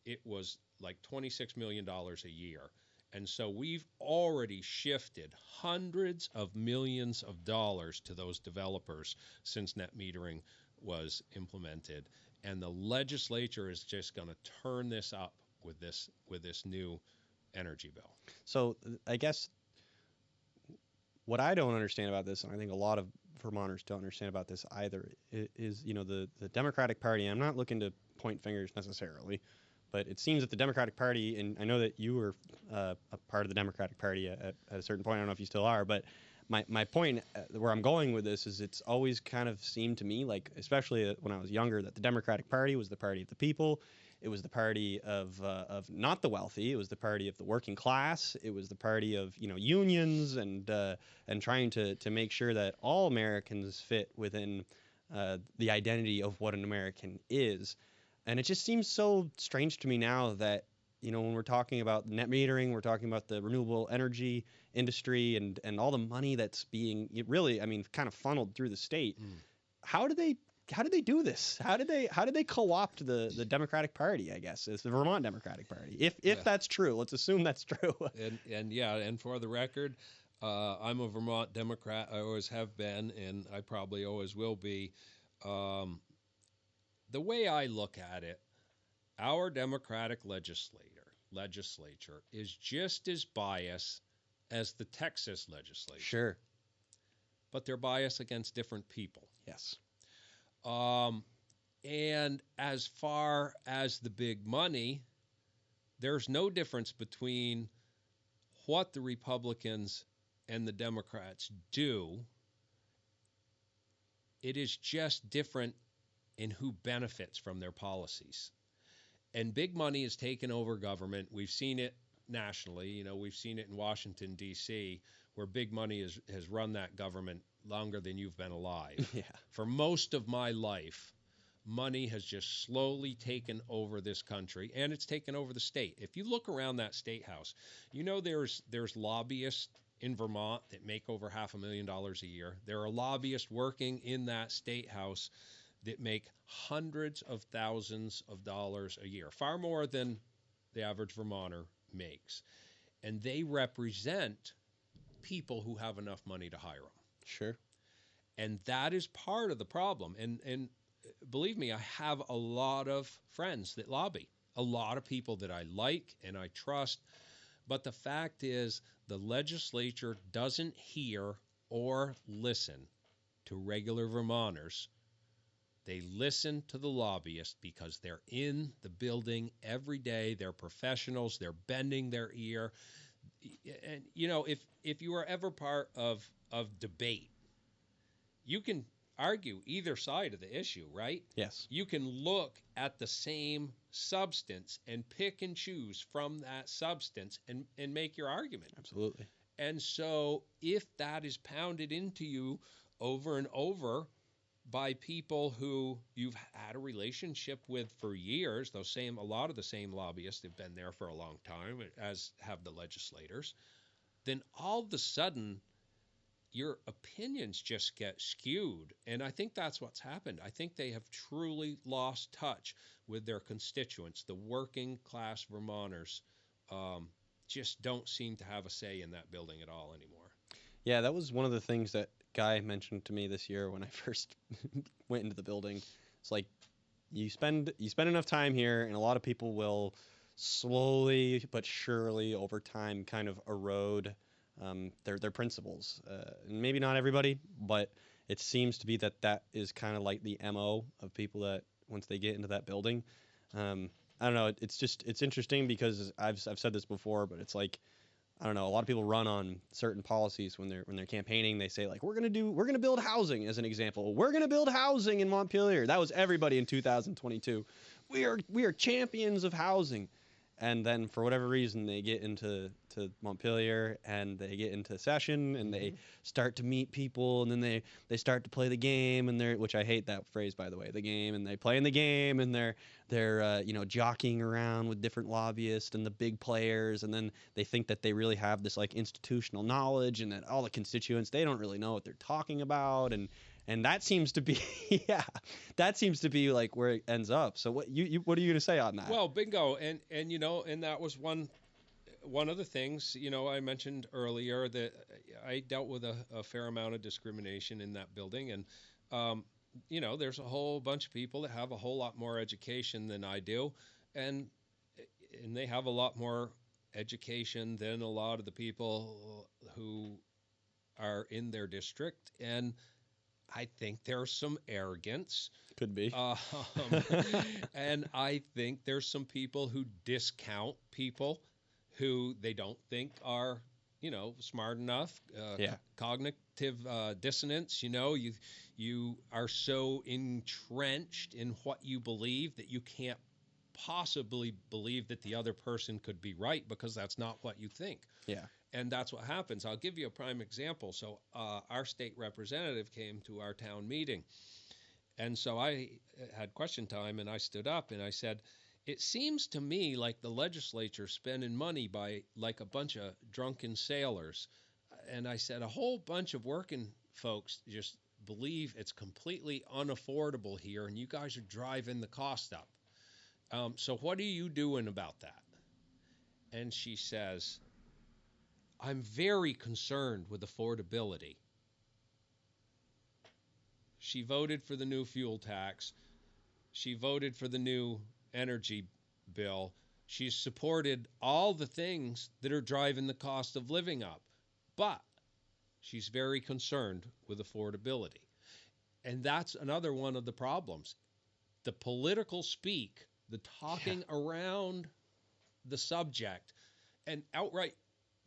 It was like $26 million a year. And so we've already shifted hundreds of millions of dollars to those developers since net metering was implemented. And the legislature is just going to turn this up with this new energy bill. So I guess what I don't understand about this, and I think a lot of Vermonters don't understand about this either, is the Democratic Party. I'm not looking to point fingers necessarily, but it seems that the Democratic Party, and I know that you were a part of the Democratic Party at a certain point. I don't know if you still are, but my point where I'm going with this is it's always kind of seemed to me like, especially when I was younger, that the Democratic Party was the party of the people. It was the party of not the wealthy. It was the party of the working class. It was the party of unions and trying to make sure that all Americans fit within the identity of what an American is. And it just seems so strange to me now that when we're talking about net metering, we're talking about the renewable energy industry and all the money that's being really, I mean, kind of funneled through the state. How do they do this? How did they co-opt the Democratic Party? I guess it's the Vermont Democratic Party. If that's true, let's assume that's true. And for the record, I'm a Vermont Democrat. I always have been, and I probably always will be. The way I look at it, our Democratic legislature is just as biased as the Texas legislature. Sure. But they're biased against different people. Yes. And as far as the big money, there's no difference between what the Republicans and the Democrats do. It is just different in who benefits from their policies. And big money has taken over government. We've seen it nationally. We've seen it in Washington, D.C., where big money has run that government longer than you've been alive. Yeah. For most of my life, money has just slowly taken over this country, and it's taken over the state. If you look around that state house, there's lobbyists in Vermont that make over $500,000 a year. There are lobbyists working in that state house that make hundreds of thousands of dollars a year, far more than the average Vermonter makes. And they represent people who have enough money to hire them. Sure. And that is part of the problem. And believe me, I have a lot of friends that lobby, a lot of people that I like and I trust. But the fact is, the legislature doesn't hear or listen to regular Vermonters. They listen to the lobbyists because they're in the building every day. They're professionals. They're bending their ear. And, if you are ever part of debate, you can argue either side of the issue, right? Yes. You can look at the same substance and pick and choose from that substance and make your argument. Absolutely. And so if that is pounded into you over and over by people who you've had a relationship with for years, a lot of the same lobbyists have been there for a long time, as have the legislators, then all of a sudden your opinions just get skewed. And I think that's what's happened. I think they have truly lost touch with their constituents. The working class Vermonters just don't seem to have a say in that building at all anymore. Yeah, that was one of the things that Guy mentioned to me this year when I first went into the building. It's like you spend enough time here, and a lot of people will slowly but surely over time kind of erode their principles. And maybe not everybody, but it seems to be that is kind of like the MO of people that once they get into that building. I don't know. It's interesting because I've said this before, but it's like, I don't know. A lot of people run on certain policies when they're campaigning. They say like, we're gonna build housing as an example. We're gonna build housing in Montpelier. That was everybody in 2022. We are champions of housing. And then for whatever reason they get into Montpelier and they get into session and they start to meet people, and then they start to play the game, and which I hate that phrase, by the way, the game, and they play in the game, and they're jockeying around with different lobbyists and the big players, and then they think that they really have this like institutional knowledge and that all the constituents, they don't really know what they're talking about, and that seems to be that seems to be like where it ends up. So what are you going to say on that? Well, bingo. And that was one of the things, I mentioned earlier that I dealt with a fair amount of discrimination in that building. And, there's a whole bunch of people that have a whole lot more education than I do. And they have a lot more education than a lot of the people who are in their district. And I think there's some arrogance. Could be. And I think there's some people who discount people who they don't think are, smart enough. Cognitive dissonance. You are so entrenched in what you believe that you can't possibly believe that the other person could be right because that's not what you think. Yeah. And that's what happens. I'll give you a prime example. So our state representative came to our town meeting. And so I had question time, and I stood up and I said, it seems to me like the legislature spending money by like a bunch of drunken sailors. And I said, a whole bunch of working folks just believe it's completely unaffordable here, and you guys are driving the cost up. So what are you doing about that? And she says, I'm very concerned with affordability. She voted for the new fuel tax. She voted for the new energy bill. She's supported all the things that are driving the cost of living up. But she's very concerned with affordability. And that's another one of the problems. The political speak, the talking around the subject, and outright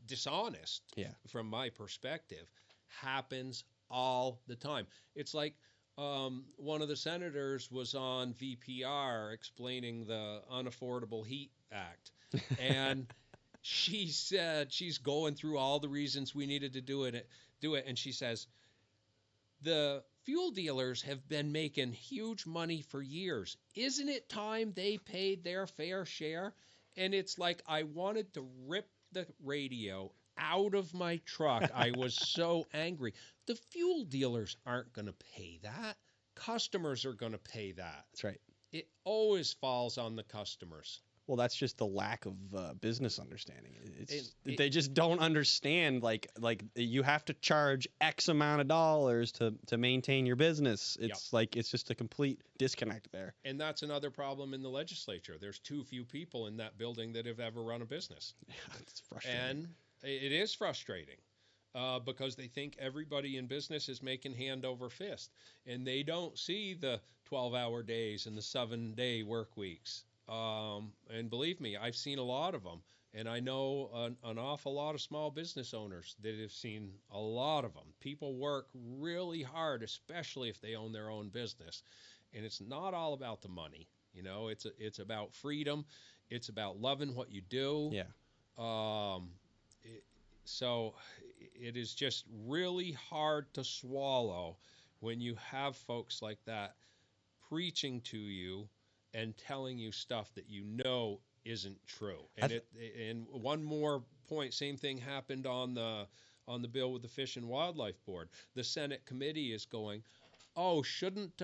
dishonest from my perspective happens all the time. It's like one of the senators was on VPR explaining the Unaffordable Heat Act, and she said she's going through all the reasons we needed to do it, and she says, the fuel dealers have been making huge money for years. Isn't it time they paid their fair share? And it's like I wanted to rip the radio out of my truck. I was so angry. The fuel dealers aren't going to pay that. Customers are going to pay that. That's right. It always falls on the customers. Well, that's just the lack of business understanding. They just don't understand. Like you have to charge X amount of dollars to maintain your business. It's like it's just a complete disconnect there. And that's another problem in the legislature. There's too few people in that building that have ever run a business. Yeah, it's frustrating. And it is frustrating because they think everybody in business is making hand over fist, and they don't see the 12-hour days and the 7-day work weeks. And believe me, I've seen a lot of them, and I know an awful lot of small business owners that have seen a lot of them. People work really hard, especially if they own their own business, and it's not all about the money. You know, it's about freedom. It's about loving what you do. Yeah. So it is just really hard to swallow when you have folks like that preaching to you and telling you stuff that you know isn't true. And and one more point, same thing happened on the bill with the Fish and Wildlife Board. The Senate committee is going, oh, shouldn't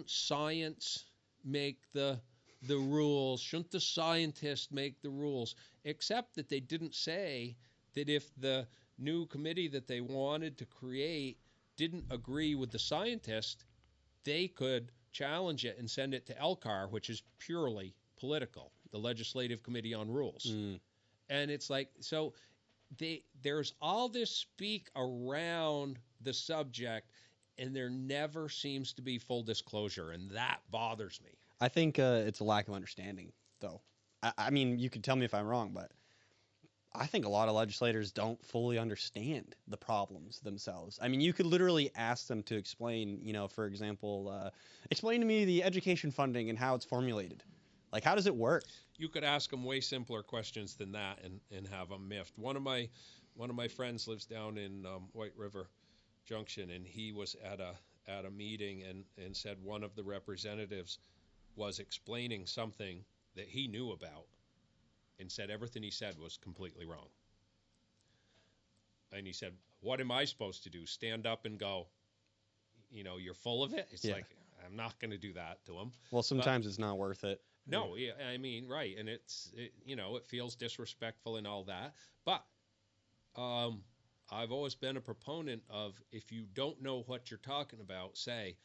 science make the rules? Shouldn't the scientists make the rules? Except that they didn't say that if the new committee that they wanted to create didn't agree with the scientists, they could challenge it and send it to LCAR, which is purely political, the Legislative Committee on Rules. And it's like, so there's all this speak around the subject, and there never seems to be full disclosure, and that bothers me. I think it's a lack of understanding, though. I mean, you could tell me if I'm wrong, but I think a lot of legislators don't fully understand the problems themselves. I mean, you could literally ask them to explain, for example, explain to me the education funding and how it's formulated. Like, how does it work? You could ask them way simpler questions than that and have them miffed. One of my friends lives down in White River Junction, and he was at a meeting and said one of the representatives was explaining something that he knew about, and said everything he said was completely wrong. And he said, what am I supposed to do? Stand up and go, you're full of it? It's like, I'm not going to do that to him. Well, sometimes it's not worth it. No, yeah, I mean, right. And it feels disrespectful and all that. But I've always been a proponent of, if you don't know what you're talking about, say,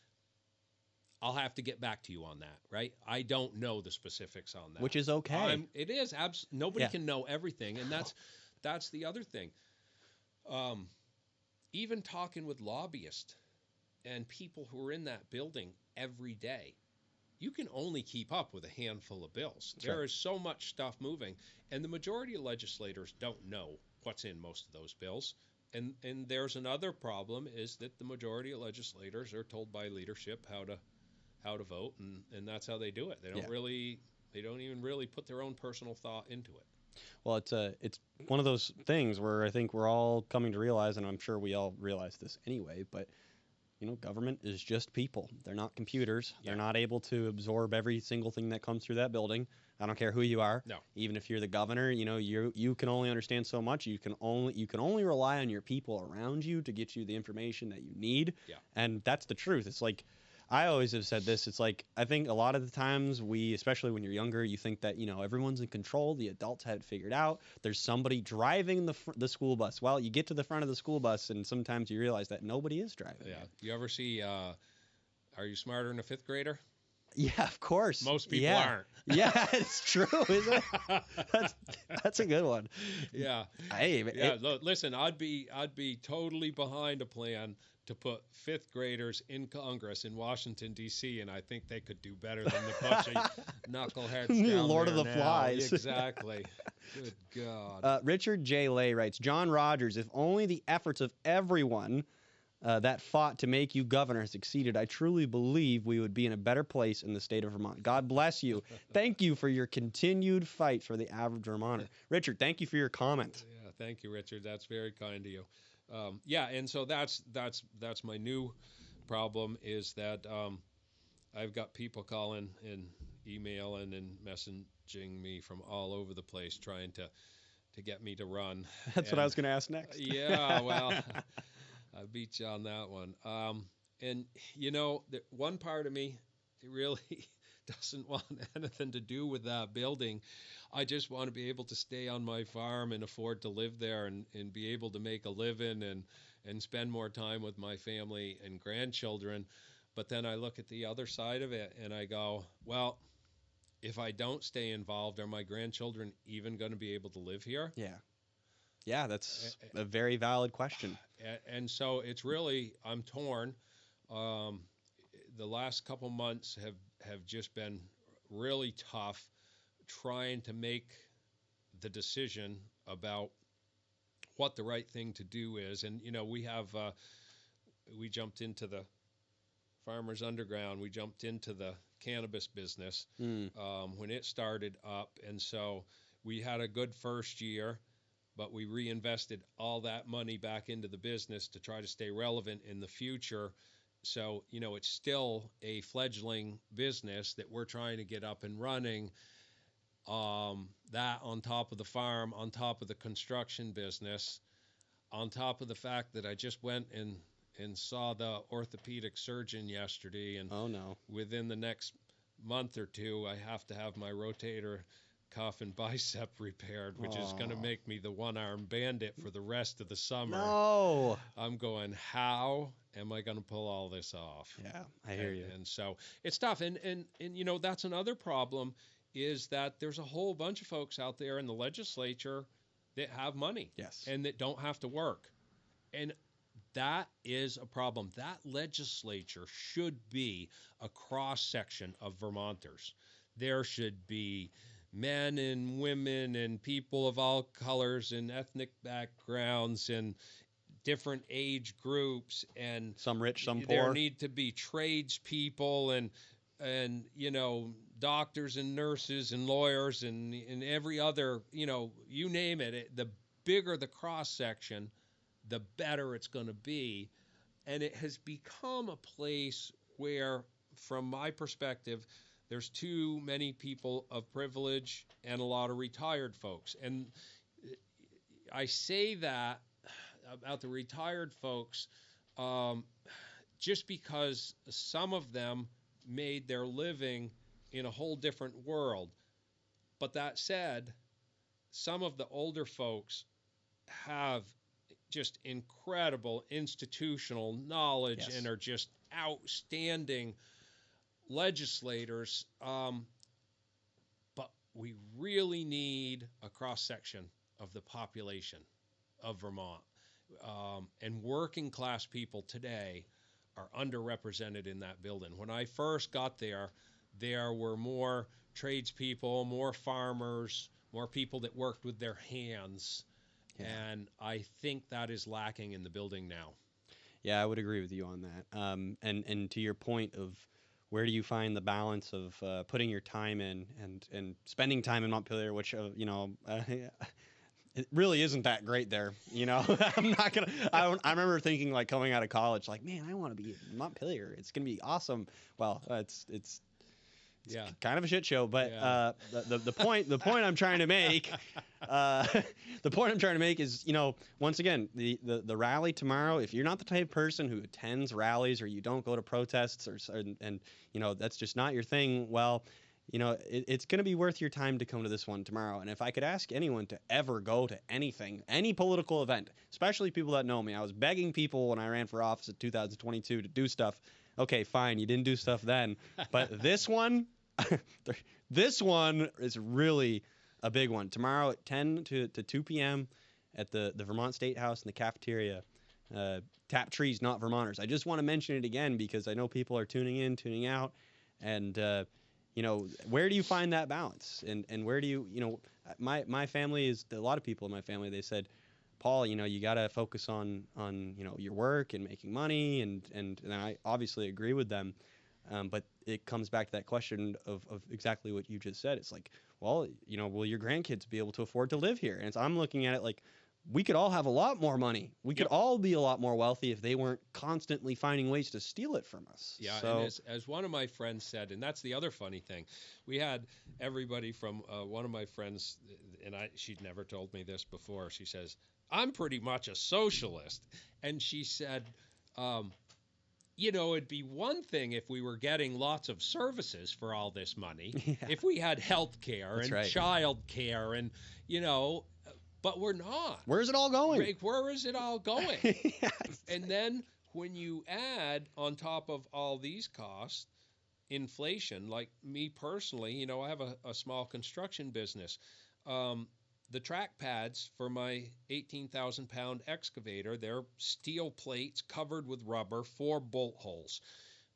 I'll have to get back to you on that, right? I don't know the specifics on that. Which is okay. It is. Nobody can know everything, and that's the other thing. Even talking with lobbyists and people who are in that building every day, you can only keep up with a handful of bills. There is so much stuff moving, and the majority of legislators don't know what's in most of those bills. And there's another problem, is that the majority of legislators are told by leadership how to vote, and that's how they do it. They don't even really put their own personal thought into it. Well, it's one of those things where I think we're all coming to realize, and I'm sure we all realize this anyway, but government is just people. They're not computers. Yeah. They're not able to absorb every single thing that comes through that building. I don't care who you are. No. Even if you're the governor, you can only understand so much. You can only rely on your people around you to get you the information that you need. Yeah. And that's the truth. It's like, I always have said this. It's like, I think a lot of the times especially when you're younger, you think that, everyone's in control. The adults had it figured out. There's somebody driving the school bus. Well, you get to the front of the school bus, and sometimes you realize that nobody is driving. Yeah. You ever see, Are You Smarter Than a Fifth Grader? Yeah, of course. Most people aren't. Yeah, it's true, isn't it? That's a good one. Yeah. Hey, listen, I'd be totally behind a plan to put fifth graders in Congress in Washington, D.C., and I think they could do better than the bunch of knuckleheads down Lord there of the now. Flies. Exactly. Good God. Richard J. Lay writes, John Rodgers, if only the efforts of everyone that fought to make you governor has succeeded. I truly believe we would be in a better place in the state of Vermont. God bless you. Thank you for your continued fight for the average Vermonter. Richard, thank you for your comment. Yeah, thank you, Richard. That's very kind of you. Yeah, and so that's my new problem is that I've got people calling and emailing and messaging me from all over the place trying to get me to run. That's what I was going to ask next. Yeah, well, I beat you on that one. And one part of me really doesn't want anything to do with that building. I just want to be able to stay on my farm and afford to live there and be able to make a living and spend more time with my family and grandchildren. But then I look at the other side of it and I go, well, if I don't stay involved, are my grandchildren even going to be able to live here? Yeah. Yeah, that's a very valid question. And so it's really, I'm torn. The last couple months have just been really tough trying to make the decision about what the right thing to do is. And, we jumped into the Farmers Underground. We jumped into the cannabis business when it started up. And so we had a good first year, but we reinvested all that money back into the business to try to stay relevant in the future. So, it's still a fledgling business that we're trying to get up and running. That on top of the farm, on top of the construction business, on top of the fact that I just went and saw the orthopedic surgeon yesterday. And oh, no. Within the next month or two, I have to have my rotator cuff and bicep repaired, which is going to make me the one-arm bandit for the rest of the summer. No. I'm going, how am I going to pull all this off? Yeah, I hear you. And so it's tough. And that's another problem is that there's a whole bunch of folks out there in the legislature that have money. Yes. And that don't have to work. And that is a problem. That legislature should be a cross-section of Vermonters. There should be men and women and people of all colors and ethnic backgrounds and different age groups, and some rich, some poor. There need to be tradespeople and doctors and nurses and lawyers and every other, you name it. The bigger the cross section, the better it's going to be. And it has become a place where, from my perspective, there's too many people of privilege and a lot of retired folks. And I say that about the retired folks just because some of them made their living in a whole different world. But that said, some of the older folks have just incredible institutional knowledge and are just outstanding legislators. But we really need a cross-section of the population of Vermont. And working class people today are underrepresented in that building. When I first got there were more tradespeople, more farmers, more people that worked with their hands. Yeah. And I think that is lacking in the building now. Yeah, I would agree with you on that. And to your point of where do you find the balance of putting your time in and spending time in Montpelier, which it really isn't that great there, I'm not gonna. I remember thinking, like, coming out of college, like, man, I want to be in Montpelier. It's gonna be awesome. Well, it's kind of a shit show. But the point I'm trying to make, is, once again, the rally tomorrow. If you're not the type of person who attends rallies or you don't go to protests and that's just not your thing, well, it's going to be worth your time to come to this one tomorrow. And if I could ask anyone to ever go to anything, any political event, especially people that know me, I was begging people when I ran for office in 2022 to do stuff. Okay, fine, you didn't do stuff then. But this one, this one is really a big one. Tomorrow at 10 to 2 p.m. at the Vermont State House in the cafeteria. Tap trees, not Vermonters. I just want to mention it again because I know people are tuning in, tuning out, and where do you find that balance? And where do you, my family is, a lot of people in my family, they said, Paul, you got to focus on your work and making money, and I obviously agree with them. But it comes back to that question of exactly what you just said. It's like, well, will your grandkids be able to afford to live here? And I'm looking at it like we could all have a lot more money. We could Yep. all be a lot more wealthy if they weren't constantly finding ways to steal it from us. Yeah, So, and as one of my friends said, and that's the other funny thing, we had everybody from one of my friends, and she'd never told me this before. She says, "I'm pretty much a socialist," and she said, um, it'd be one thing if we were getting lots of services for all this money, yeah, if we had health care that's and right. child care and, but we're not. Where's it all going? Like, where is it all going? Yeah, And then when you add on top of all these costs, inflation, like me personally, I have a small construction business. Um, the track pads for my 18,000-pound excavator, they're steel plates covered with rubber, 4 bolt holes.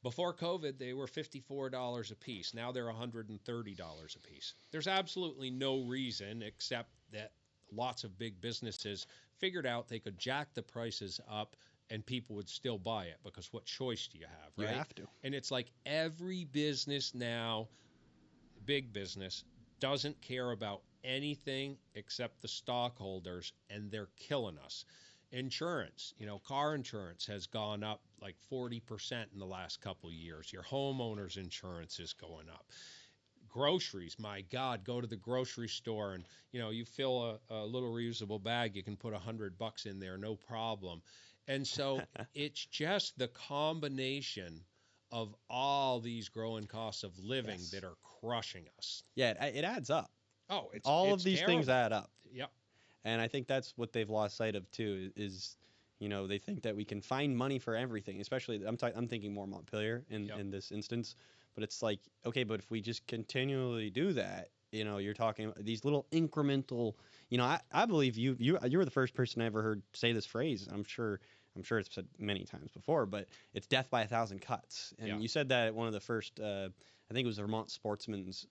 Before COVID, they were $54 a piece. Now they're $130 a piece. There's absolutely no reason except that lots of big businesses figured out they could jack the prices up and people would still buy it because what choice do you have, right? You have to. And it's like every business now, big business, doesn't care about anything except the stockholders, and they're killing us. Insurance, car insurance has gone up like 40% in the last couple of years. Your homeowner's insurance is going up. Groceries, my God, go to the grocery store and you fill a little reusable bag, you can put $100 in there, no problem. And so it's just the combination of all these growing costs of living Yes. that are crushing us. Yeah, it adds up. Oh, All it's of these terrible. things add up. Yep. And I think that's what they've lost sight of too. Is they think that we can find money for everything. Especially, I'm thinking more Montpelier Yep. in this instance. But it's like, okay, but if we just continually do that, you're talking about these little incremental. I believe you were the first person I ever heard say this phrase. I'm sure it's said many times before, but it's death by 1,000 cuts. And Yeah. you said that at one of the first. I think it was Vermont Sportsman's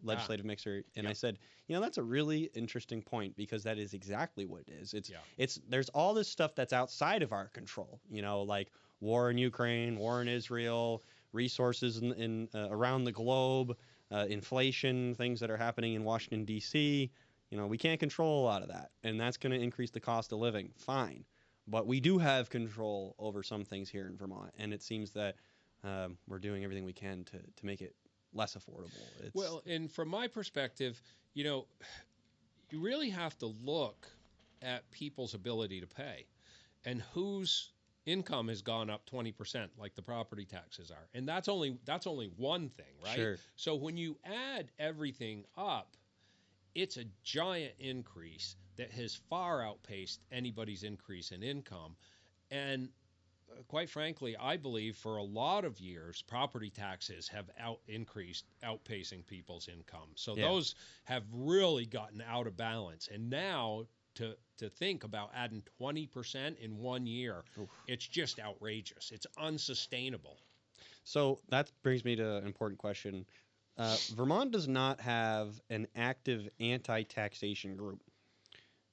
legislative mixer, and Yeah. I said, that's a really interesting point because that is exactly what it is. Yeah. It's there's all this stuff that's outside of our control, like war in Ukraine, war in Israel, resources in around the globe, inflation, things that are happening in Washington D.C. We can't control a lot of that, and that's going to increase the cost of living. Fine, but we do have control over some things here in Vermont, and it seems that we're doing everything we can to make it less affordable. Well, and from my perspective, you really have to look at people's ability to pay and whose income has gone up 20% like the property taxes are. And that's only one thing, right? Sure. So when you add everything up, it's a giant increase that has far outpaced anybody's increase in income. And quite frankly, I believe for a lot of years, property taxes have increased, outpacing people's income. So those have really gotten out of balance. And now to think about adding 20% in 1 year, Oof. It's just outrageous. It's unsustainable. So that brings me to an important question. Vermont does not have an active anti-taxation group.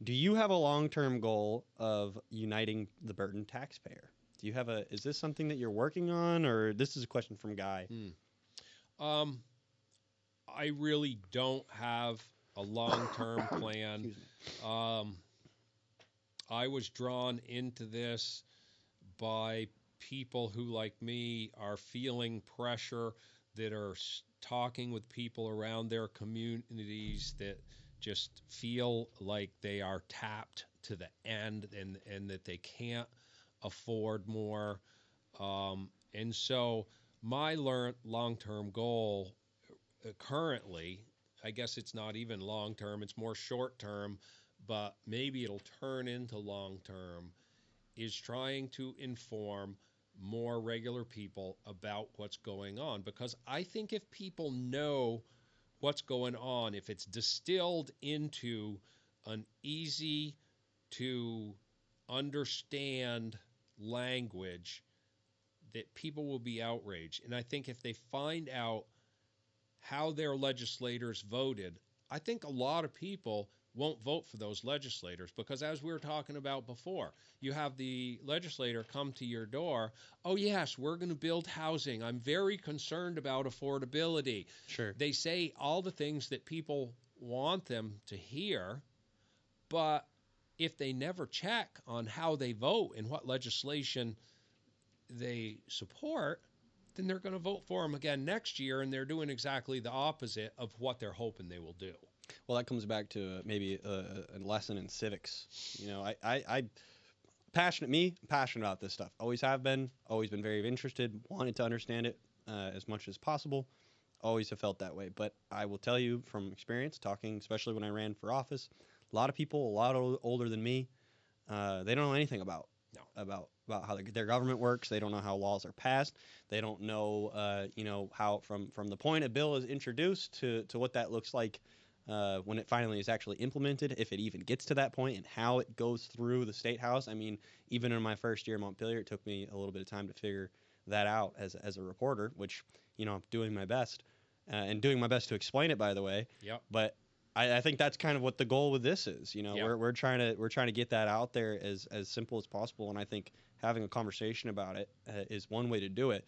Do you have a long-term goal of uniting the burden taxpayer? Do you have is this something that you're working on, or this is a question from Guy? I really don't have a long-term plan. Excuse me. I was drawn into this by people who, like me, are feeling pressure, that are talking with people around their communities that just feel like they are tapped to the end and that they can't afford more. And so my long-term goal currently, I guess it's not even long-term, it's more short-term, but maybe it'll turn into long-term, is trying to inform more regular people about what's going on. Because I think if people know what's going on, if it's distilled into an easy to understand language, that people will be outraged. And I think if they find out how their legislators voted, I think a lot of people won't vote for those legislators because, as we were talking about before, you have the legislator come to your door. Oh, yes, we're going to build housing. I'm very concerned about affordability. Sure. They say all the things that people want them to hear, but if they never check on how they vote and what legislation they support, then they're going to vote for them again next year, and they're doing exactly the opposite of what they're hoping they will do. Well, that comes back to maybe a lesson in civics. You know, I passionate about this stuff. Always have been. Always been very interested. Wanted to understand it as much as possible. Always have felt that way. But I will tell you from experience, talking especially when I ran for office, a lot of people, a lot older than me, they don't know anything about No. about how their government works. They don't know how laws are passed. They don't know, how from the point a bill is introduced to what that looks like when it finally is actually implemented, if it even gets to that point, and how it goes through the state house. I mean, even in my first year in Montpelier, it took me a little bit of time to figure that out as a reporter, which I'm doing my best and doing my best to explain it, by the way. Yep. But I think that's kind of what the goal with this is. Yeah. We're trying to get that out there as simple as possible, and I think having a conversation about it is one way to do it.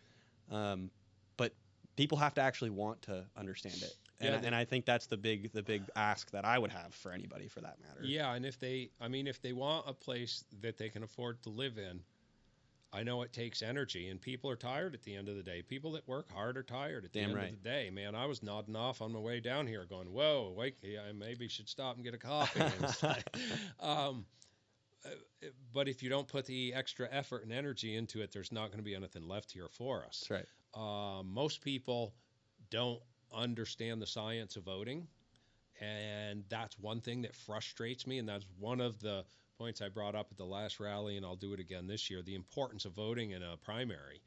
But people have to actually want to understand it, and I think that's the big ask that I would have for anybody, for that matter. Yeah, and if they want a place that they can afford to live in, I know it takes energy, and people are tired at the end of the day. People that work hard are tired at the end of the day. Man, I was nodding off on my way down here going, whoa, wait, I maybe should stop and get a coffee. But if you don't put the extra effort and energy into it, there's not going to be anything left here for us. That's right. Most people don't understand the science of voting, and that's one thing that frustrates me, and that's one of the points I brought up at the last rally, and I'll do it again this year, the importance of voting in a primary.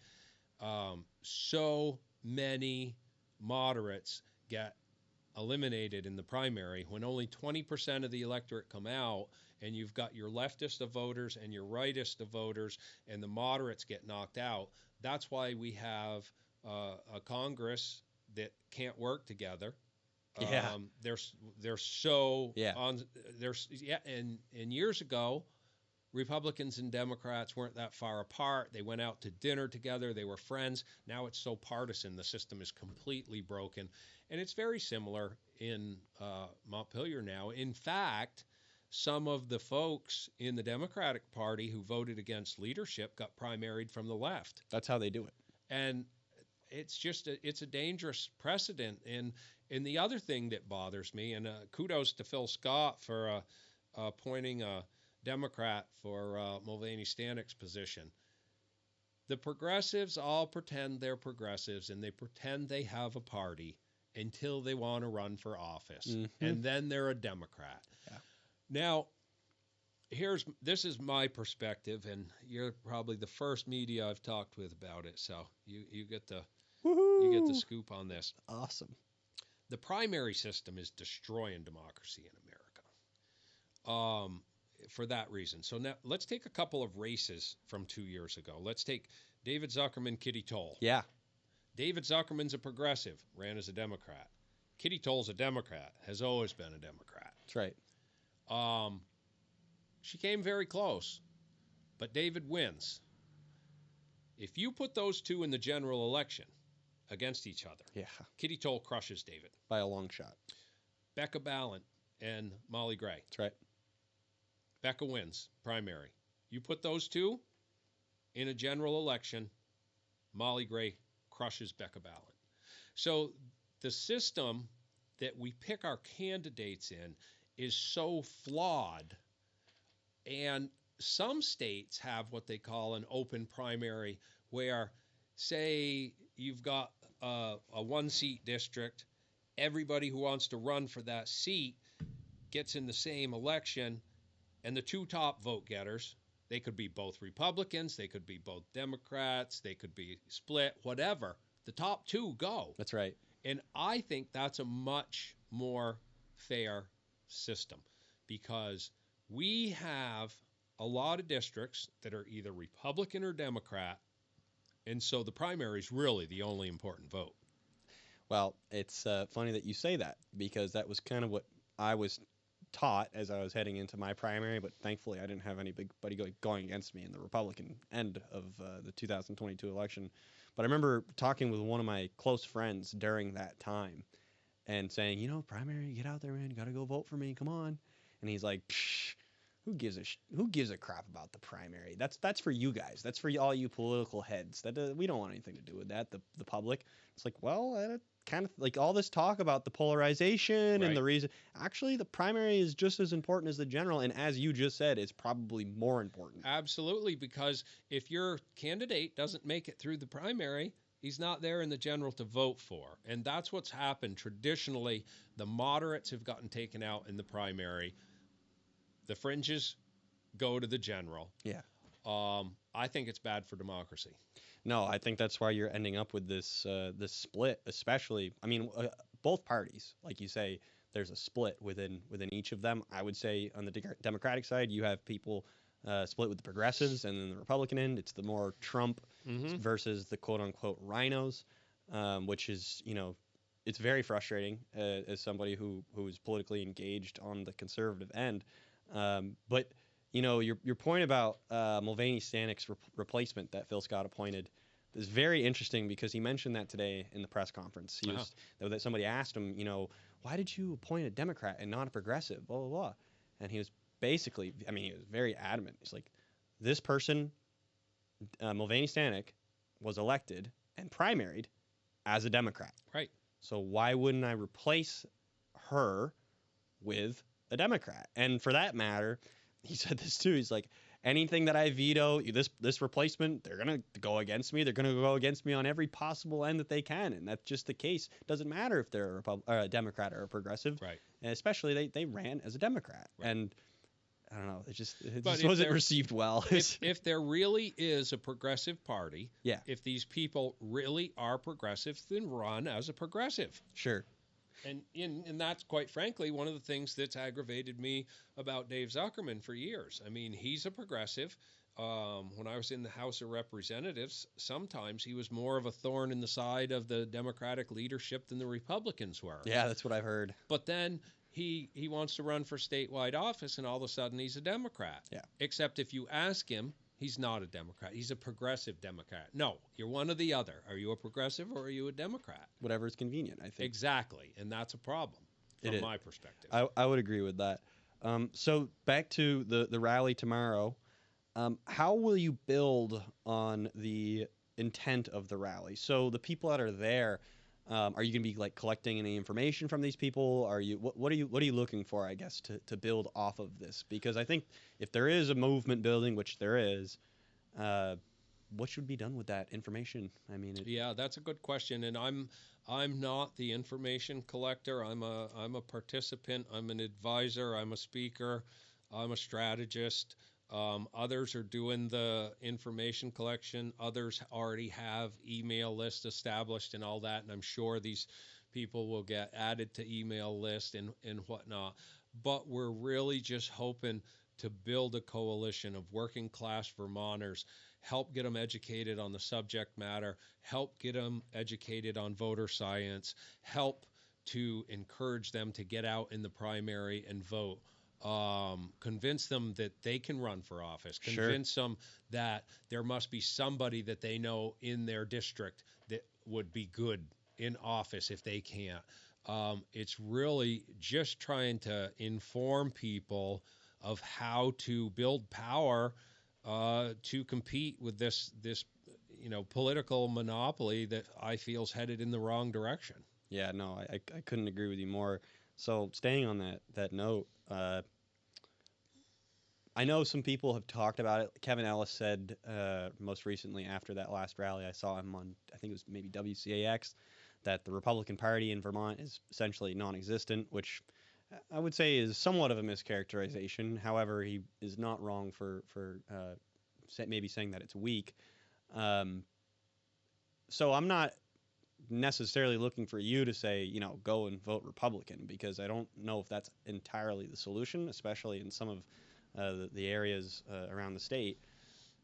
So many moderates get eliminated in the primary when only 20% of the electorate come out, and you've got your leftist of voters and your rightist of voters, and the moderates get knocked out. That's why we have a Congress that can't work together. Yeah. They're so Yeah. on. There's and years ago, Republicans and Democrats weren't that far apart. They went out to dinner together. They were friends. Now it's so partisan. The system is completely broken, and it's very similar in Montpelier now. In fact, some of the folks in the Democratic Party who voted against leadership got primaried from the left. That's how they do it. And it's just it's a dangerous precedent. And the other thing that bothers me, and kudos to Phil Scott for appointing a Democrat for Mulvaney Stanek's position. The progressives all pretend they're progressives, and they pretend they have a party until they want to run for office, and then they're a Democrat. Yeah. Now, this is my perspective, and you're probably the first media I've talked with about it, so you get the scoop on this. Awesome. The primary system is destroying democracy in America for that reason. So now let's take a couple of races from 2 years ago. Let's take David Zuckerman, Kitty Toll. Yeah. David Zuckerman's a progressive, ran as a Democrat. Kitty Toll's a Democrat, has always been a Democrat. That's right. She came very close, but David wins. If you put those two in the general election against each other, Yeah. Kitty Toll crushes David. By a long shot. Becca Balint and Molly Gray. That's right. Becca wins primary. You put those two in a general election, Molly Gray crushes Becca Balint. So the system that we pick our candidates in is so flawed. And some states have what they call an open primary, where, say, you've got a one-seat district, everybody who wants to run for that seat gets in the same election, and the two top vote getters, they could be both Republicans, they could be both Democrats, they could be split, whatever. The top two go. That's right. And I think that's a much more fair system, because we have a lot of districts that are either Republican or Democrat, and so the primary is really the only important vote. Well, it's funny that you say that, because that was kind of what I was taught as I was heading into my primary, but thankfully I didn't have anybody going against me in the Republican end of the 2022 election. But I remember talking with one of my close friends during that time and saying, primary, get out there, man. You got to go vote for me. Come on. And he's like, Psh, who gives a crap about the primary? That's for you guys. That's for all you political heads. We don't want anything to do with that. The public. It's like, well, kind of like all this talk about the polarization and the reason. Actually, the primary is just as important as the general, and as you just said, it's probably more important. Absolutely, because if your candidate doesn't make it through the primary, he's not there in the general to vote for. And that's what's happened. Traditionally, the moderates have gotten taken out in the primary. The fringes go to the general. Yeah. I think it's bad for democracy. No, I think that's why you're ending up with this split, especially. I mean, both parties, like you say, there's a split within each of them. I would say on the Democratic side, you have people split with the progressives, and then the Republican end, it's the more Trump versus the quote unquote rhinos, which is, it's very frustrating as somebody who is politically engaged on the conservative end. But your point about Mulvaney Stanik's replacement that Phil Scott appointed is very interesting because he mentioned that today in the press conference. That somebody asked him, why did you appoint a Democrat and not a progressive? Blah blah blah. And he was basically, he was very adamant. He's like, this person, Mulvaney Stanik, was elected and primaried as a Democrat. Right. So why wouldn't I replace her with a Democrat? And for that matter, he said this too. He's like, anything that I veto, this replacement, they're gonna go against me. They're gonna go against me on every possible end that they can, and that's just the case. Doesn't matter if they're a Democrat or a progressive, right? And especially they ran as a Democrat, right. And I don't know, it just wasn't received well. If there really is a progressive party, yeah. If these people really are progressive, then run as a progressive. Sure. And that's quite frankly one of the things that's aggravated me about Dave Zuckerman for years. I mean, he's a progressive. When I was in the House of Representatives, sometimes he was more of a thorn in the side of the Democratic leadership than the Republicans were. Yeah, that's what I've heard. But then he wants to run for statewide office, and all of a sudden he's a Democrat. Yeah. Except if you ask him, he's not a Democrat. He's a progressive Democrat. No, you're one or the other. Are you a progressive or are you a Democrat? Whatever is convenient, I think. Exactly, and that's a problem from my perspective. I would agree with that. So back to the rally tomorrow. How will you build on the intent of the rally? So the people that are there, are you going to be like collecting any information from these people? Are you what are you looking for, I guess, to build off of this? Because I think if there is a movement building, which there is, what should be done with that information? I mean, yeah, that's a good question, and I'm not the information collector. I'm a participant. I'm an advisor. I'm a speaker. I'm a strategist. Others are doing the information collection. Others already have email lists established and all that, and I'm sure these people will get added to email list and whatnot. But we're really just hoping to build a coalition of working class Vermonters, help get them educated on the subject matter, help get them educated on voter science, help to encourage them to get out in the primary and vote. Convince them that they can run for office. Convince them that there must be somebody that they know in their district that would be good in office if they can't. It's really just trying to inform people of how to build power to compete with this political monopoly that I feel is headed in the wrong direction. Yeah, no, I couldn't agree with you more. So staying on that note, I know some people have talked about it. Kevin Ellis said most recently after that last rally, I saw him on, I think it was maybe WCAX, that the Republican Party in Vermont is essentially non-existent, which I would say is somewhat of a mischaracterization. However, he is not wrong for maybe saying that it's weak. So I'm not necessarily looking for you to say, go and vote Republican, because I don't know if that's entirely the solution, especially in some of the areas around the state.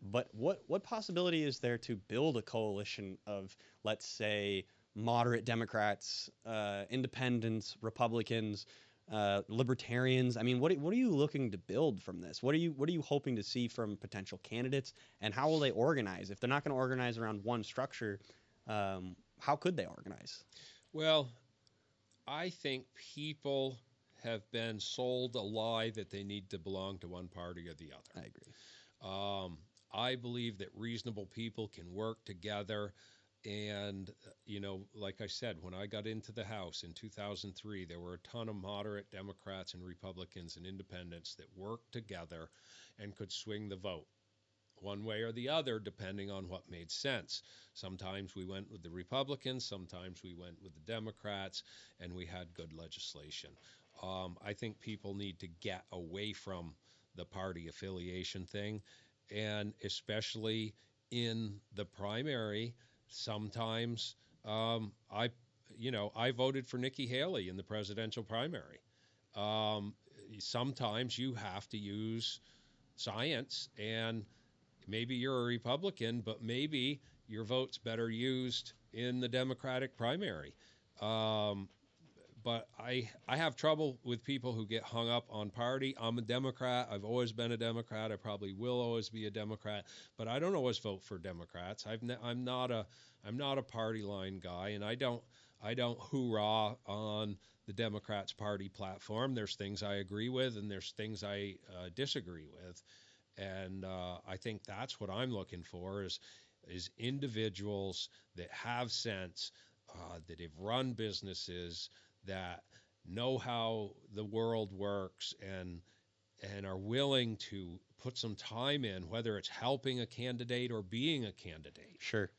But what possibility is there to build a coalition of, let's say, moderate Democrats, independents, Republicans, libertarians. I mean, what are you looking to build from this? What are you hoping to see from potential candidates, and how will they organize? If they're not going to organize around one structure, how could they organize? Well, I think people have been sold a lie that they need to belong to one party or the I agree. other. I believe that reasonable people can work together. And, like I said, when I got into the House in 2003, there were a ton of moderate Democrats and Republicans and independents that worked together and could swing the vote one way or the other, depending on what made sense. Sometimes we went with the Republicans, sometimes we went with the Democrats, and we had good legislation. I think people need to get away from the party affiliation thing, and especially in the primary, sometimes I voted for Nikki Haley in the presidential primary. Um, Sometimes you have to use science, and maybe you're a Republican, but maybe your vote's better used in the Democratic primary. Um, but I have trouble with people who get hung up on party. I'm a Democrat. I've always been a Democrat. I probably will always be a Democrat. But I don't always vote for Democrats. I'm not a party line guy, and I don't hoorah on the Democrats' party platform. There's things I agree with, and there's things I disagree with. And I think that's what I'm looking for is individuals that have sense, that have run businesses, that know how the world works, and are willing to put some time in, whether it's helping a candidate or being a candidate. Sure.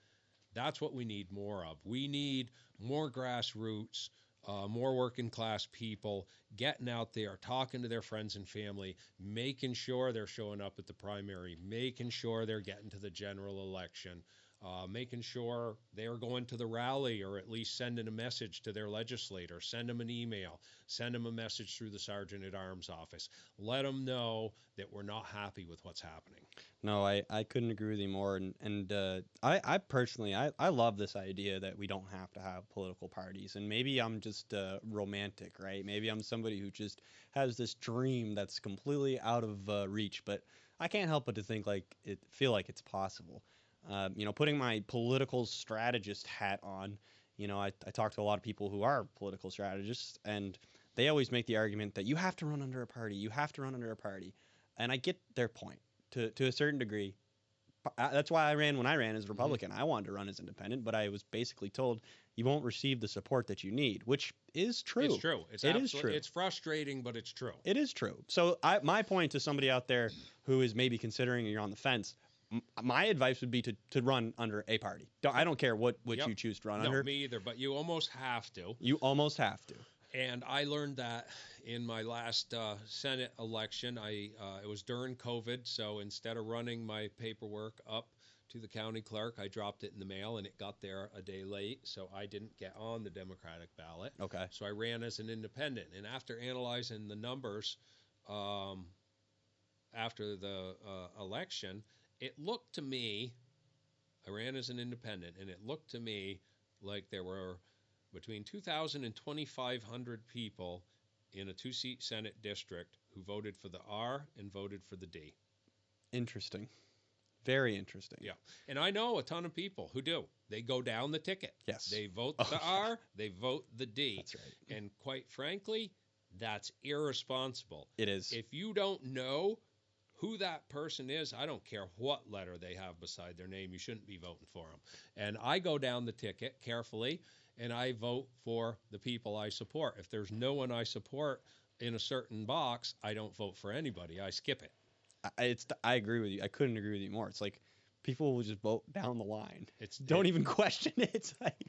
That's what we need more of. We need more grassroots, more working class people getting out there, talking to their friends and family, making sure they're showing up at the primary, making sure they're getting to the general election, making sure they're going to the rally, or at least sending a message to their legislator, send them an email, send them a message through the Sergeant at Arms office. Let them know that we're not happy with what's happening. No, I couldn't agree with you more. And I personally I love this idea that we don't have to have political parties. And maybe I'm just romantic, right? Maybe I'm somebody who just has this dream that's completely out of reach. But I can't help but to feel like it's possible. Putting my political strategist hat on, I talk to a lot of people who are political strategists, and they always make the argument that you have to run under a party. You have to run under a party, and I get their point to a certain degree. That's why I ran when I ran as Mm-hmm. Republican. I wanted to run as independent, but I was basically told you won't receive the support that you need, which is It's true. true. It's It is absolutely. true. It's frustrating, but it's true. It is true. So my point to somebody out there who is maybe considering you're on the fence, my advice would be to run under a party. I Yep. don't care what Yep. you choose to run No, under. me either. But you almost have to. You almost have to. And I learned that in my last Senate election. It was during COVID, so instead of running my paperwork up to the county clerk, I dropped it in the mail, and it got there a day late, so I didn't get on the Democratic ballot. Okay. So I ran as an independent, and after analyzing the numbers, um, after the election, it looked to me, I ran as an independent, and it looked to me like there were between 2,000 and 2,500 people in a two-seat Senate district who voted for the R and voted for the D. Interesting. Very interesting. Yeah. And I know a ton of people who do. They go down the ticket. Yes. They vote Oh, the yeah. R, they vote the D. That's right. And quite frankly, that's irresponsible. It is. If you don't know who that person is, I don't care what letter they have beside their name, you shouldn't be voting for them. And I go down the ticket carefully, and I vote for the people I support. If there's no one I support in a certain box, I don't vote for anybody. I skip it. I agree with you. I couldn't agree with you more. It's like people will just vote down the line. Don't It even question it. It's like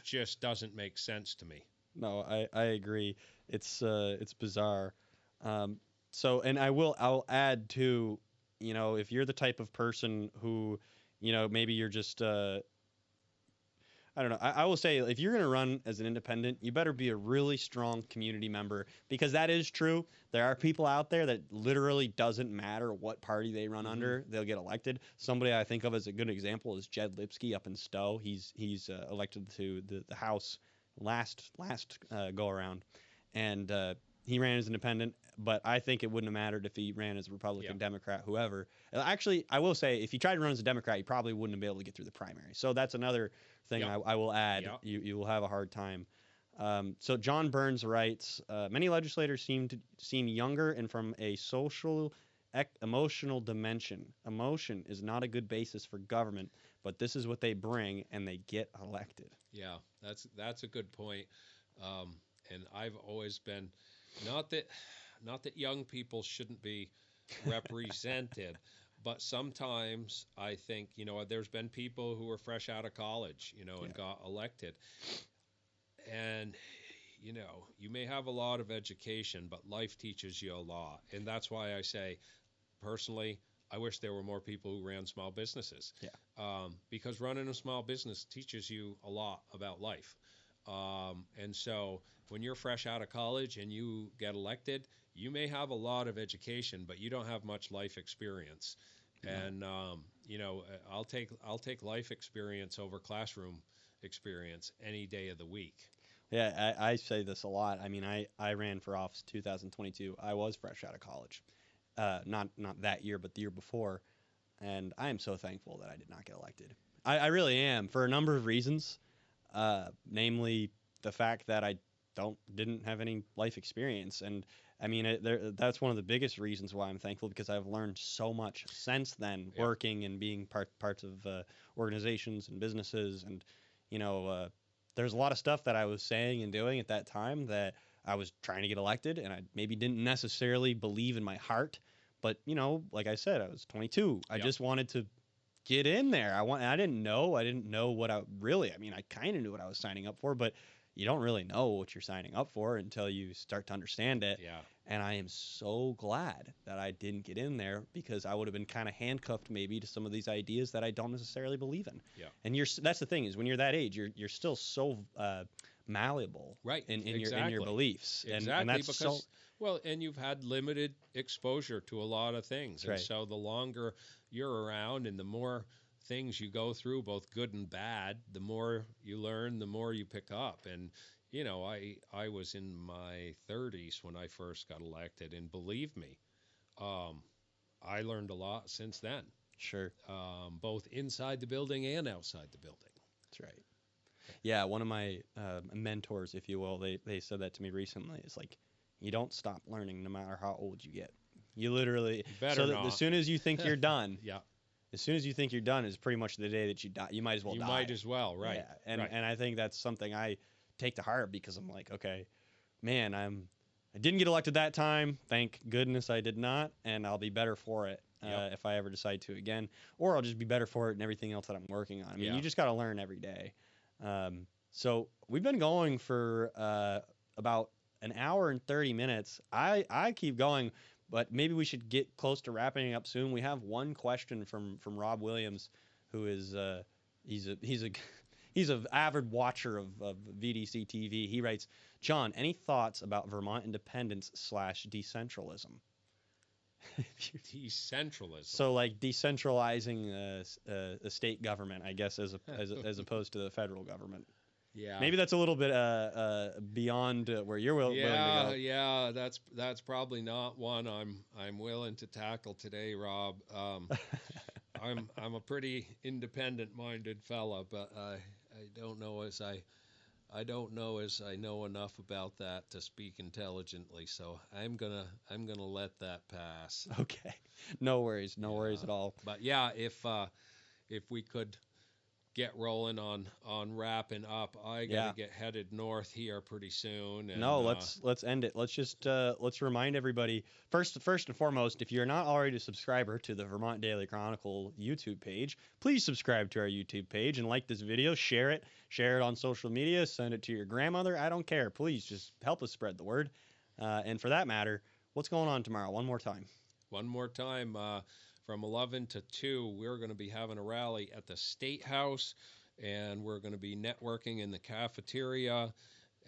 just doesn't make sense to me. no, I agree. It's bizarre. So and I'll add too, if you're the type of person who, maybe you're just I don't know. I will say if you're going to run as an independent, you better be a really strong community member, because that is true. There are people out there that literally doesn't matter what party they run Mm-hmm. under, they'll get elected. Somebody I think of as a good example is Jed Lipsky up in Stowe. He's elected to the House last go around, and he ran as independent, but I think it wouldn't have mattered if he ran as a Republican, Yeah. Democrat, whoever. Actually, I will say if he tried to run as a Democrat, he probably wouldn't have been able to get through the primary. So that's another thing Yep. I will add. Yep. You will have a hard time. So John Burns writes, many legislators seem younger and from a social, emotional dimension. Emotion is not a good basis for government, but this is what they bring, and they get elected. Yeah, that's a good point. Um, and I've always been not that not that young people shouldn't be represented, but sometimes I think, there's been people who are fresh out of college, and Yeah. got elected. And you may have a lot of education, but life teaches you a lot. And that's why I say, personally, I wish there were more people who ran small businesses, Yeah. because running a small business teaches you a lot about life. And so when you're fresh out of college and you get elected, you may have a lot of education, but you don't have much life experience. No. And I'll take life experience over classroom experience any day of the week. Yeah, I say this a lot. I mean, I ran for office 2022. I was fresh out of college. Not that year, but the year before. And I am so thankful that I did not get elected. I really am for a number of reasons, namely the fact that I didn't have any life experience, and I mean that's one of the biggest reasons why I'm thankful because I've learned so much since then, Yep. working and being parts of organizations and businesses, and you know there's a lot of stuff that I was saying and doing at that time that I was trying to get elected, and I maybe didn't necessarily believe in my heart, but like I said, I was 22. I Yep. just wanted to get in there. I didn't know. I didn't know what I really. I mean, I kind of knew what I was signing up for, but you don't really know what you're signing up for until you start to understand it. Yeah. And I am so glad that I didn't get in there because I would have been kind of handcuffed maybe to some of these ideas that I don't necessarily believe in. Yeah. And that's the thing is when you're that age, you're still so malleable Right. in Exactly. your beliefs. Exactly. And that's Because, so well, and you've had limited exposure to a lot of things. that's And right. so the longer you're around and the more things you go through, both good and bad, the more you learn, the more you pick up. And, I was in my 30s when I first got elected. And believe me, um, I learned a lot since then, Sure. both inside the building and outside the building. That's right. Yeah, one of my mentors, if you will, they said that to me recently. It's like you don't stop learning no matter how old you get. You literally You better so that as not. soon as you think you're done, Yeah. as soon as you think you're done is pretty much the day that you die. You might as well You die. might as well. Right. Yeah, and Right. and I think that's something I take to heart because I'm like, okay, man, I didn't get elected that time. Thank goodness I did not, and I'll be better for it Yep. if I ever decide to again, or I'll just be better for it and everything else that I'm working on. I mean, Yeah. you just got to learn every day. So we've been going for about an hour and 30 minutes. I keep going, but maybe we should get close to wrapping up soon. We have one question from Rob Williams, who is he's a he's an avid watcher of VDC TV. He writes, John, any thoughts about Vermont independence / decentralism? Decentralism. So like decentralizing the state government, I guess, as opposed to the federal government. Yeah. Maybe that's a little bit beyond where you're willing to Yeah, go. yeah, that's probably not one I'm willing to tackle today, Rob. I'm a pretty independent-minded fella, but I don't know as I know enough about that to speak intelligently. So I'm gonna let that pass. Okay, no worries, no worries Yeah, at all. but yeah, if we could get rolling on wrapping up. I got Yeah. to get headed north here pretty soon, No, and let's end it. Let's just let's remind everybody first and foremost, if you're not already a subscriber to the Vermont Daily Chronicle YouTube page, please subscribe to our YouTube page and like this video, share it on social media, send it to your grandmother. I don't care. Please just help us spread the word. And for that matter, what's going on tomorrow? One more time. one more time, from 11 to 2, we're going to be having a rally at the State House, and we're going to be networking in the cafeteria,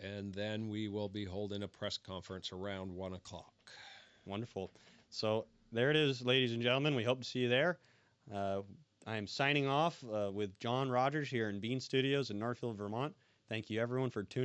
and then we will be holding a press conference around 1 o'clock. Wonderful. So there it is, ladies and gentlemen. We hope to see you there. I am signing off with John Rodgers here in Bean Studios in Northfield, Vermont. Thank you, everyone, for tuning